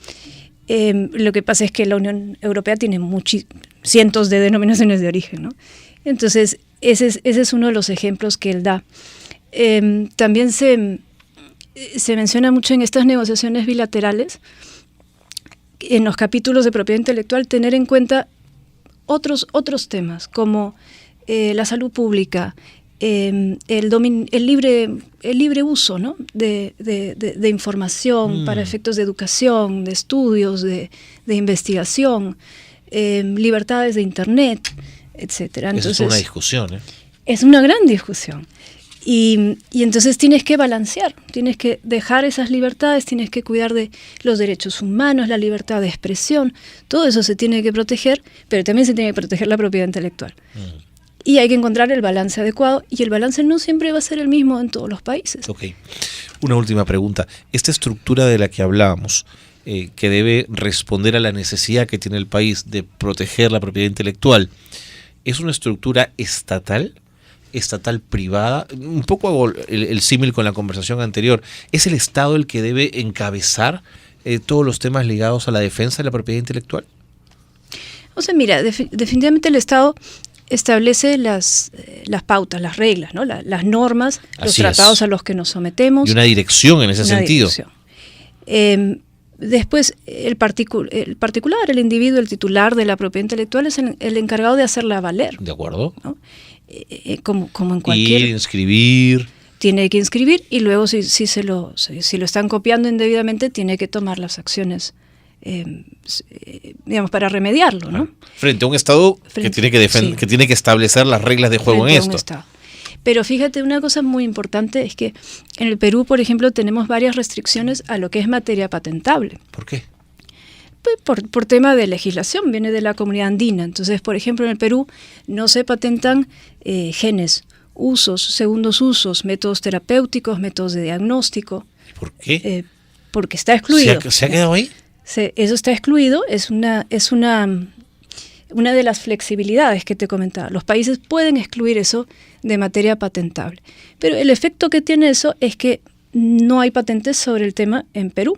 Lo que pasa es que la Unión Europea tiene cientos de denominaciones de origen, ¿no? Entonces, ese es uno de los ejemplos que él da. También se menciona mucho en estas negociaciones bilaterales, en los capítulos de propiedad intelectual, tener en cuenta otros temas como la salud pública, el libre uso, ¿no? de información para efectos de educación, de estudios, de investigación, libertades de Internet, etcétera. Entonces, es una discusión, ¿eh? Es una gran discusión. Y entonces tienes que balancear, tienes que dejar esas libertades, tienes que cuidar de los derechos humanos, la libertad de expresión, todo eso se tiene que proteger, pero también se tiene que proteger la propiedad intelectual. Y hay que encontrar el balance adecuado, y el balance no siempre va a ser el mismo en todos los países. Ok. Una última pregunta. Esta estructura de la que hablábamos, que debe responder a la necesidad que tiene el país de proteger la propiedad intelectual, ¿es una estructura estatal privada? Un poco hago el símil con la conversación anterior. ¿Es el Estado el que debe encabezar todos los temas ligados a la defensa de la propiedad intelectual? O sea, mira, definitivamente el Estado establece las pautas, las reglas, ¿no? Las normas, los Así tratados es. a los que nos sometemos. Y una dirección en ese Una sentido. dirección. Después, el particular, el individuo, el titular de la propiedad intelectual es el encargado de hacerla valer. ¿De acuerdo? ¿No? Como en cualquier... Ir, inscribir. Tiene que inscribir y luego si lo están copiando indebidamente tiene que tomar las acciones digamos, para remediarlo, ¿no? Frente a un Estado que tiene que sí. que tiene que establecer las reglas de juego Frente en a un esto. Estado. Pero fíjate, una cosa muy importante es que en el Perú, por ejemplo, tenemos varias restricciones a lo que es materia patentable. ¿Por qué? Pues por tema de legislación, viene de la comunidad andina. Entonces, por ejemplo, en el Perú no se patentan genes, usos, segundos usos, métodos terapéuticos, métodos de diagnóstico. ¿Por qué? Porque está excluido. ¿Se ha quedado ahí? Eso está excluido, es una de las flexibilidades que te comentaba. Los países pueden excluir eso de materia patentable. Pero el efecto que tiene eso es que no hay patentes sobre el tema en Perú.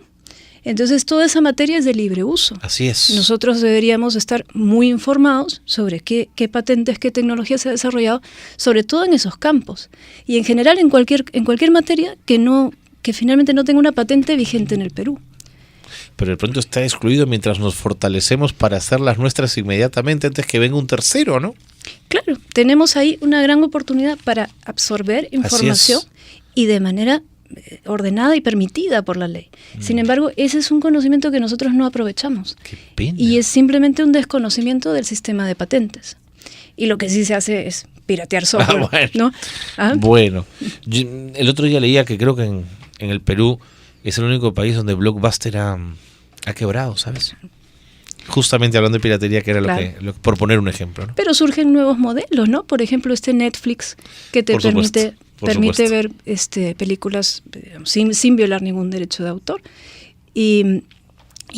Entonces toda esa materia es de libre uso. Así es. Nosotros deberíamos estar muy informados sobre qué patentes, qué tecnología se ha desarrollado, sobre todo en esos campos. Y en general en cualquier materia que finalmente no tenga una patente vigente en el Perú. Pero de pronto está excluido mientras nos fortalecemos para hacer las nuestras inmediatamente antes que venga un tercero, ¿no? Claro, tenemos ahí una gran oportunidad para absorber información y de manera ordenada y permitida por la ley. Sin embargo, ese es un conocimiento que nosotros no aprovechamos. Qué pena. Y es simplemente un desconocimiento del sistema de patentes. Y lo que sí se hace es piratear software, bueno. ¿no? ¿Ah? Bueno, el otro día leía que creo que en el Perú es el único país donde Blockbuster ha quebrado, ¿sabes? Justamente hablando de piratería, que era Claro. por poner un ejemplo, ¿no? Pero surgen nuevos modelos, ¿no? Por ejemplo, Netflix que te Por supuesto, permite ver películas sin violar ningún derecho de autor. Y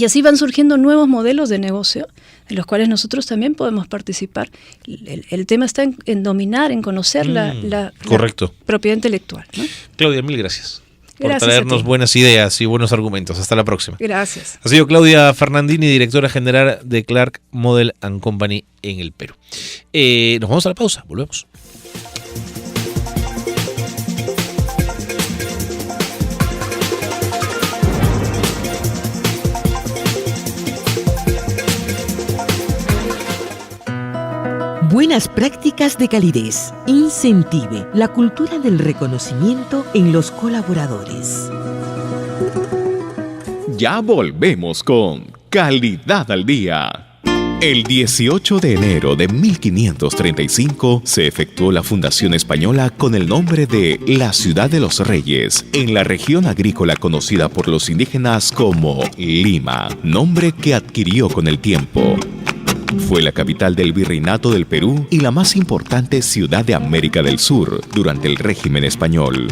así van surgiendo nuevos modelos de negocio en los cuales nosotros también podemos participar. El tema está en dominar, en conocer la propiedad intelectual, ¿no? Claudia, mil gracias. Por Gracias traernos a ti. Buenas ideas y buenos argumentos. Hasta la próxima. Gracias. Ha sido Claudia Fernandini, directora general de Clark Model & Company en el Perú. Nos vamos a la pausa, volvemos. Buenas prácticas de calidez. Incentive la cultura del reconocimiento en los colaboradores. Ya volvemos con Calidad al Día. El 18 de enero de 1535 se efectuó la fundación española con el nombre de La Ciudad de los Reyes, en la región agrícola conocida por los indígenas como Lima, nombre que adquirió con el tiempo. Fue la capital del Virreinato del Perú y la más importante ciudad de América del Sur durante el régimen español.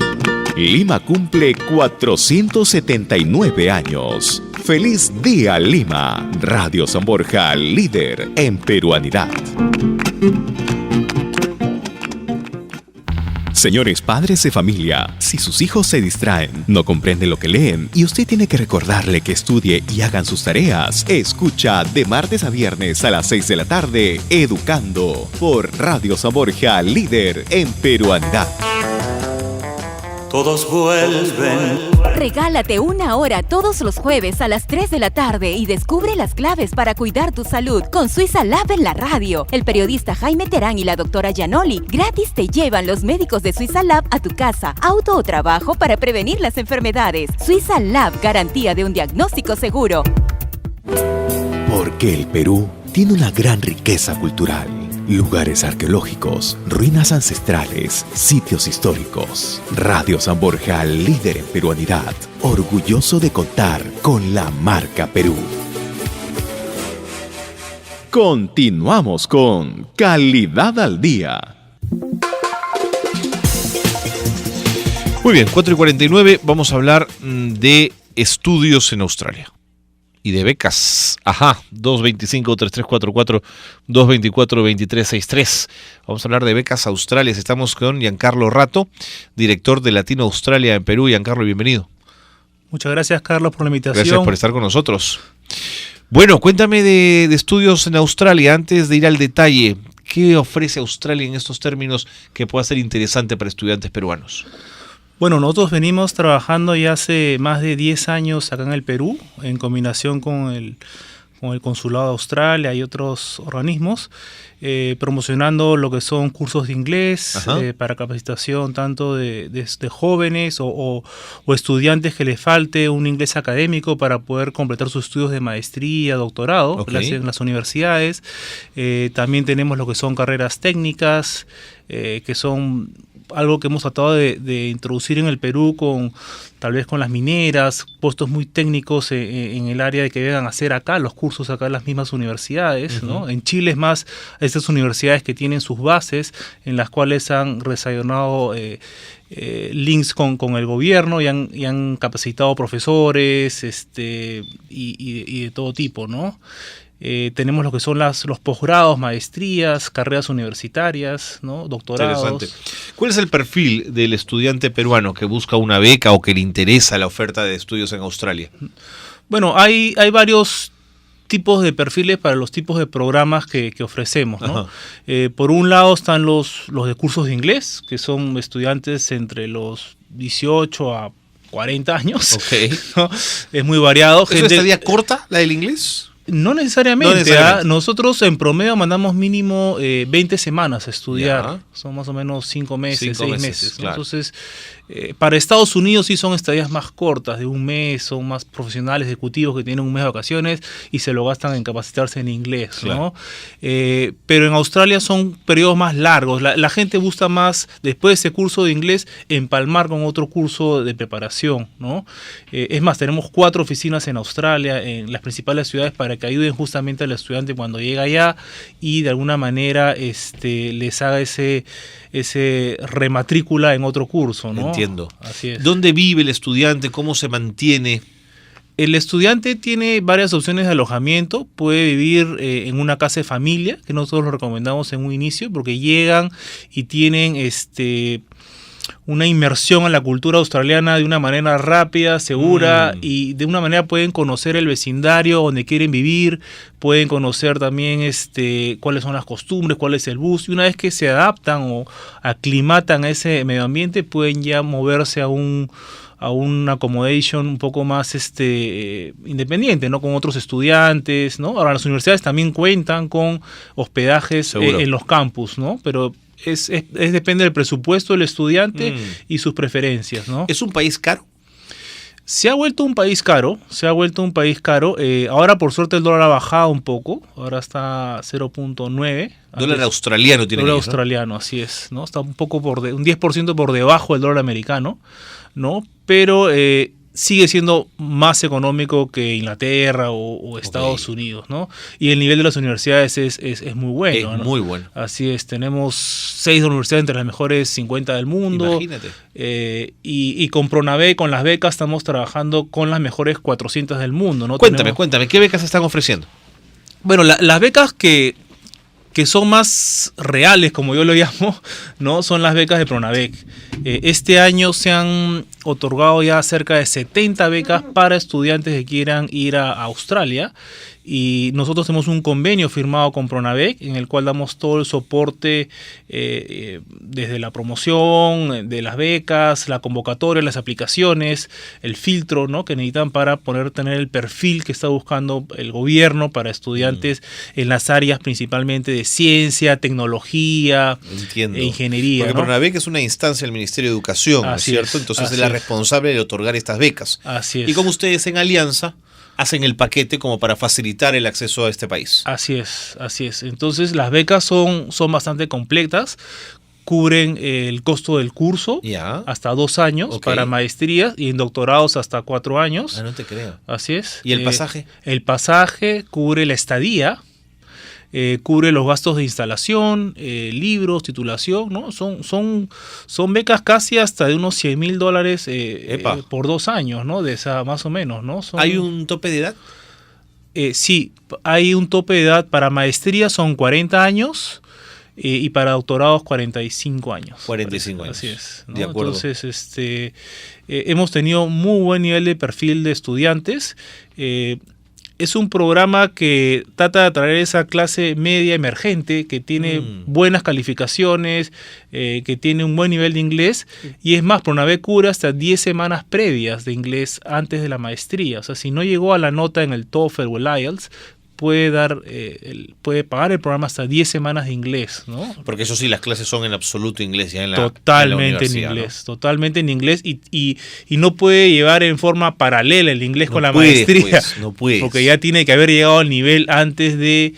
Lima cumple 479 años. ¡Feliz día, Lima! Radio San Borja, líder en peruanidad. Señores padres de familia, si sus hijos se distraen, no comprenden lo que leen y usted tiene que recordarle que estudie y hagan sus tareas, escucha de martes a viernes a las 6 de la tarde, Educando, por Radio San Borja, líder en peruanidad. Todos vuelven. Regálate una hora todos los jueves a las 3 de la tarde y descubre las claves para cuidar tu salud con Suiza Lab en la radio. El periodista Jaime Terán y la doctora Gianoli gratis te llevan los médicos de Suiza Lab a tu casa, auto o trabajo para prevenir las enfermedades. Suiza Lab, garantía de un diagnóstico seguro. Porque el Perú tiene una gran riqueza cultural. Lugares arqueológicos, ruinas ancestrales, sitios históricos. Radio San Borja, líder en peruanidad, orgulloso de contar con la marca Perú. Continuamos con Calidad al Día. Muy bien, 4:49, vamos a hablar de estudios en Australia. Y de becas. 225-3344, 224-2363. Vamos a hablar de becas australias. Estamos con Giancarlo Rato, director de Latino Australia en Perú. Giancarlo, bienvenido. Muchas gracias, Carlos, por la invitación. Gracias por estar con nosotros. Bueno, cuéntame de estudios en Australia. Antes de ir al detalle, ¿Qué ofrece Australia en estos términos que pueda ser interesante para estudiantes peruanos? Bueno, nosotros venimos trabajando ya hace más de 10 años acá en el Perú, en combinación con el Consulado de Australia y otros organismos, promocionando lo que son cursos de inglés para capacitación tanto de jóvenes o estudiantes que les falte un inglés académico para poder completar sus estudios de maestría, doctorado en las universidades. También tenemos lo que son carreras técnicas, que son algo que hemos tratado de introducir en el Perú tal vez con las mineras, puestos muy técnicos en el área de que vengan a hacer acá los cursos acá en las mismas universidades, ¿no? En Chile es más estas universidades que tienen sus bases en las cuales han desarrollado links con el gobierno y han capacitado profesores y de todo tipo, ¿no? Tenemos lo que son los posgrados, maestrías, carreras universitarias, ¿no? Doctorados. Interesante. ¿Cuál es el perfil del estudiante peruano que busca una beca o que le interesa la oferta de estudios en Australia? Bueno, hay varios tipos de perfiles para los tipos de programas que ofrecemos, ¿no? Por un lado están los de cursos de inglés, que son estudiantes entre los 18 a 40 años. ¿No? Es muy variado. ¿Es una estadía corta, la del inglés? No necesariamente. Nosotros en promedio mandamos mínimo 20 semanas a estudiar. Son más o menos 5 meses, 6 meses. Claro. Entonces, para Estados Unidos sí son estadías más cortas, de un mes, son más profesionales, ejecutivos que tienen un mes de vacaciones y se lo gastan en capacitarse en inglés, claro, ¿no? Pero en Australia son periodos más largos. La gente busca más, después de ese curso de inglés, empalmar con otro curso de preparación, ¿no? Es más, tenemos 4 oficinas en Australia, en las principales ciudades, para que ayuden justamente al estudiante cuando llega allá y de alguna manera les haga ese rematrícula en otro curso, ¿no? Entiendo. Así es. ¿Dónde vive el estudiante? ¿Cómo se mantiene? El estudiante tiene varias opciones de alojamiento. Puede vivir en una casa de familia, que nosotros lo recomendamos en un inicio, porque llegan y tienen una inmersión en la cultura australiana de una manera rápida, segura, y de una manera pueden conocer el vecindario donde quieren vivir, pueden conocer también cuáles son las costumbres, cuál es el bus, y una vez que se adaptan o aclimatan a ese medio ambiente, pueden ya moverse a un accommodation un poco más independiente, ¿no? Con otros estudiantes, ¿no? Ahora las universidades también cuentan con hospedajes en los campus, ¿no? Pero depende del presupuesto del estudiante y sus preferencias, ¿no? ¿Es un país caro? Se ha vuelto un país caro, ahora por suerte el dólar ha bajado un poco, ahora está 0.9. Dólar australiano tiene. Dólar australiano, así es, ¿no? Está un poco un 10% por debajo del dólar americano, ¿no? Pero sigue siendo más económico que Inglaterra o Estados Unidos, ¿no? Y el nivel de las universidades es muy bueno, es, ¿no? Muy bueno. Así es, tenemos 6 universidades entre las mejores 50 del mundo. Imagínate. Y con Pronave, con las becas, estamos trabajando con las mejores 400 del mundo, ¿no? Cuéntame, ¿qué becas están ofreciendo? Bueno, las becas que son más reales, como yo lo llamo, ¿no? Son las becas de Pronavec. Este año se han otorgado ya cerca de 70 becas para estudiantes que quieran ir a Australia, y nosotros tenemos un convenio firmado con Pronavec en el cual damos todo el soporte desde la promoción de las becas, la convocatoria, las aplicaciones, el filtro, ¿no? Que necesitan para tener el perfil que está buscando el gobierno para estudiantes en las áreas principalmente de ciencia, tecnología, e ingeniería. Porque, ¿no? Pronavec es una instancia del Ministerio de Educación, ¿no es cierto? Entonces es la responsable de otorgar estas becas. Así es. Y como ustedes en alianza hacen el paquete como para facilitar el acceso a este país. Así es. Entonces las becas son bastante completas, cubren el costo del curso hasta 2 años para maestrías, y en doctorados hasta 4 años. No te creo. Así es. ¿Y el pasaje? El pasaje cubre la estadía, cubre los gastos de instalación, libros, titulación, ¿no? Son becas casi hasta de unos $100,000 por 2 años, ¿no? De esa, más o menos, ¿no? ¿Hay un tope de edad? Sí, hay un tope de edad. Para maestría son 40 años y para doctorados 45 años. 45 años. Así es, ¿no? De acuerdo. Entonces, hemos tenido muy buen nivel de perfil de estudiantes. es un programa que trata de atraer esa clase media emergente que tiene buenas calificaciones, que tiene un buen nivel de inglés, y es más, Pronavec cubre hasta 10 semanas previas de inglés antes de la maestría. O sea, si no llegó a la nota en el TOEFL o el IELTS, puede pagar el programa hasta 10 semanas de inglés, ¿no? Porque eso sí, las clases son en absoluto inglés, ya en la totalmente en inglés, ¿no? Totalmente en inglés, y no puede llevar en forma paralela el inglés con la maestría, pues, no puedes. Porque ya tiene que haber llegado al nivel antes de...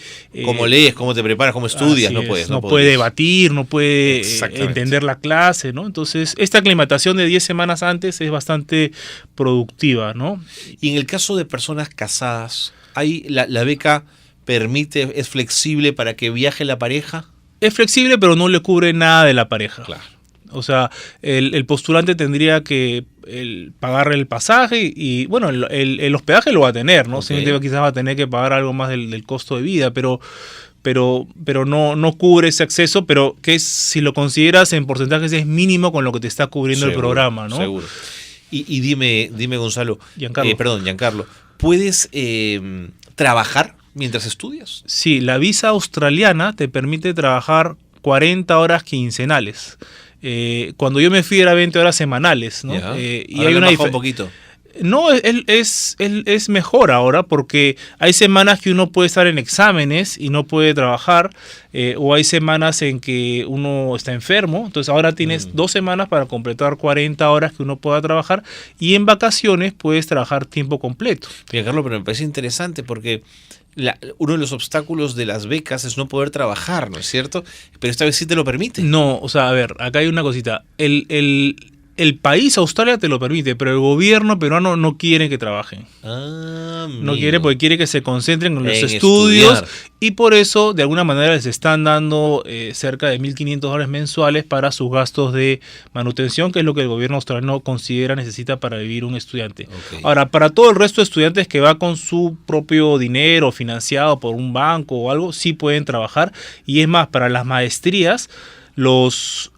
cómo lees, cómo te preparas, cómo estudias, no puedes. No puede debatir, no puede entender la clase, ¿no? Entonces, esta aclimatación de 10 semanas antes es bastante productiva, ¿no? Y en el caso de personas casadas, ¿ahí la beca permite, es flexible para que viaje la pareja? Es flexible, pero no le cubre nada de la pareja. Claro. O sea, el postulante tendría que pagar el pasaje y bueno, el hospedaje lo va a tener, ¿no? Okay. Quizás va a tener que pagar algo más del costo de vida, pero no cubre ese acceso, pero que si lo consideras en porcentajes es mínimo con lo que te está cubriendo el programa, ¿no? Seguro. Y dime Gonzalo, Giancarlo, ¿puedes trabajar mientras estudias? Sí, la visa australiana te permite trabajar 40 horas quincenales. Cuando yo me fui era 20 horas semanales, ¿no? Y hay una un poquito. No, es mejor ahora porque hay semanas que uno puede estar en exámenes y no puede trabajar, o hay semanas en que uno está enfermo, entonces ahora tienes 2 semanas para completar 40 horas que uno pueda trabajar, y en vacaciones puedes trabajar tiempo completo. Carlos, pero me parece interesante porque uno de los obstáculos de las becas es no poder trabajar, ¿no es cierto? Pero esta vez sí te lo permite. No, o sea, a ver, acá hay una cosita. El país, Australia, te lo permite, pero el gobierno peruano no quiere que trabajen. No quiere, porque quiere que se concentren en los estudios, y por eso, de alguna manera, les están dando cerca de $1.500 mensuales para sus gastos de manutención, que es lo que el gobierno australiano considera necesita para vivir un estudiante. Okay. Ahora, para todo el resto de estudiantes que va con su propio dinero financiado por un banco o algo, sí pueden trabajar, y es más, para las maestrías, las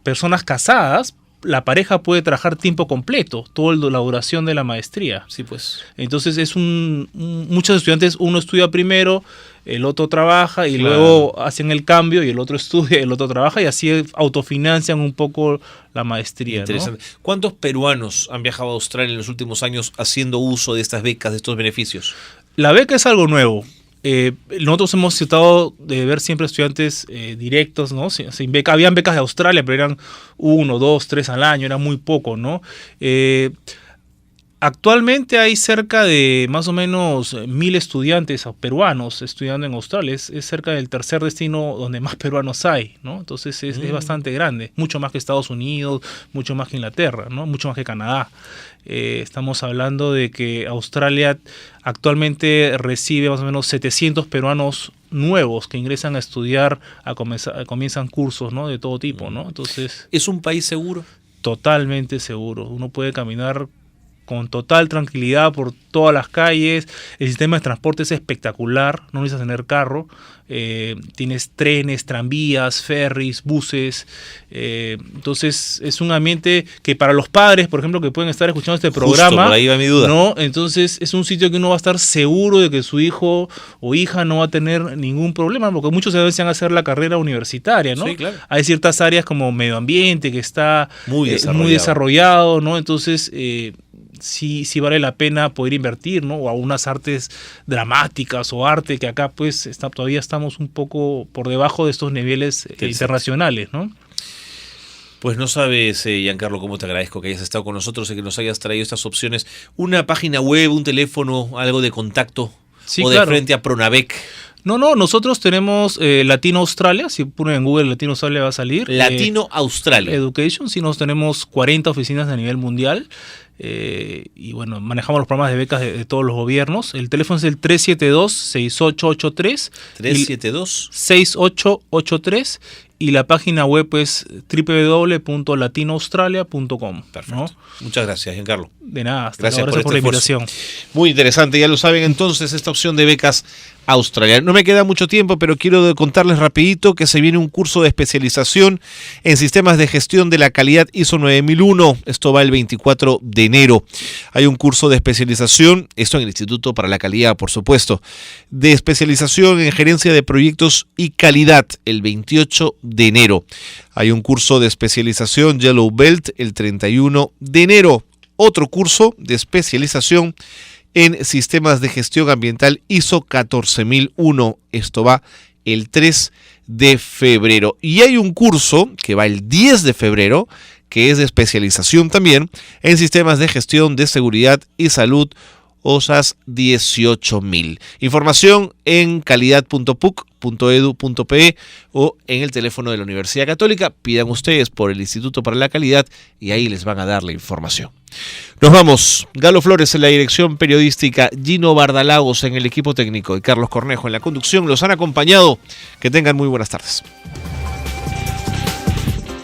personas casadas, la pareja puede trabajar tiempo completo, toda la duración de la maestría. Sí, pues. Entonces muchos estudiantes, uno estudia primero, el otro trabaja y luego hacen el cambio y el otro estudia, el otro trabaja, y así autofinancian un poco la maestría. Interesante. ¿No? ¿Cuántos peruanos han viajado a Australia en los últimos años haciendo uso de estas becas, de estos beneficios? La beca es algo nuevo. Nosotros hemos tratado de ver siempre estudiantes directos, ¿no? Sin beca. Habían becas de Australia, pero eran 1, 2, 3 al año, era muy poco, ¿no? Actualmente hay cerca de más o menos 1.000 estudiantes peruanos estudiando en Australia. Es cerca del tercer destino donde más peruanos hay, ¿no? Entonces es bastante grande, mucho más que Estados Unidos, mucho más que Inglaterra, ¿no? Mucho más que Canadá. Estamos hablando de que Australia actualmente recibe más o menos 700 peruanos nuevos que ingresan a estudiar, comienzan cursos, ¿no? De todo tipo, ¿no? Entonces, ¿es un país seguro? Totalmente seguro. Uno puede caminar con total tranquilidad por todas las calles. El sistema de transporte es espectacular, no necesitas tener carro. Tienes trenes, tranvías, ferries, buses. Entonces es un ambiente que para los padres, por ejemplo, que pueden estar escuchando este programa, por ahí va mi duda, ¿no? Entonces es un sitio que uno va a estar seguro de que su hijo o hija no va a tener ningún problema, porque muchos se desean hacer la carrera universitaria, ¿no? Sí, claro. Hay ciertas áreas como medio ambiente que está muy desarrollado, ¿no? Entonces sí vale la pena poder invertir, ¿no? O a unas artes dramáticas o arte que acá pues todavía estamos un poco por debajo de estos niveles internacionales, ¿no? Pues no sabes, Giancarlo, cómo te agradezco que hayas estado con nosotros y que nos hayas traído estas opciones. Una página web, un teléfono, algo de contacto, o de frente a Pronavec. No, nosotros tenemos Latino Australia, si ponen en Google Latino Australia va a salir. Latino Australia. Education, sí, nosotros tenemos 40 oficinas a nivel mundial. Y bueno, manejamos los programas de becas de todos los gobiernos. El teléfono es el 372-6883. 372-6883. Y la página web es www.latinoaustralia.com. Perfecto. ¿No? Muchas gracias, Giancarlo. De nada, gracias por la invitación. Muy interesante, ya lo saben entonces, esta opción de becas Australia. No me queda mucho tiempo, pero quiero contarles rapidito que se viene un curso de especialización en sistemas de gestión de la calidad ISO 9001. Esto va el 24 de enero. Hay un curso de especialización, esto en el Instituto para la Calidad, por supuesto, de especialización en gerencia de proyectos y calidad el 28 de enero. Hay un curso de especialización Yellow Belt el 31 de enero. Otro curso de especialización en sistemas de gestión ambiental ISO 14001. Esto va el 3 de febrero. Y hay un curso que va el 10 de febrero, que es de especialización también en sistemas de gestión de seguridad y salud OSAS 18000. Información en calidad.puc.edu.pe o en el teléfono de la Universidad Católica. Pidan ustedes por el Instituto para la Calidad y ahí les van a dar la información. Nos vamos. Galo Flores en la dirección periodística, Gino Bardalagos en el equipo técnico y Carlos Cornejo en la conducción los han acompañado. Que tengan muy buenas tardes.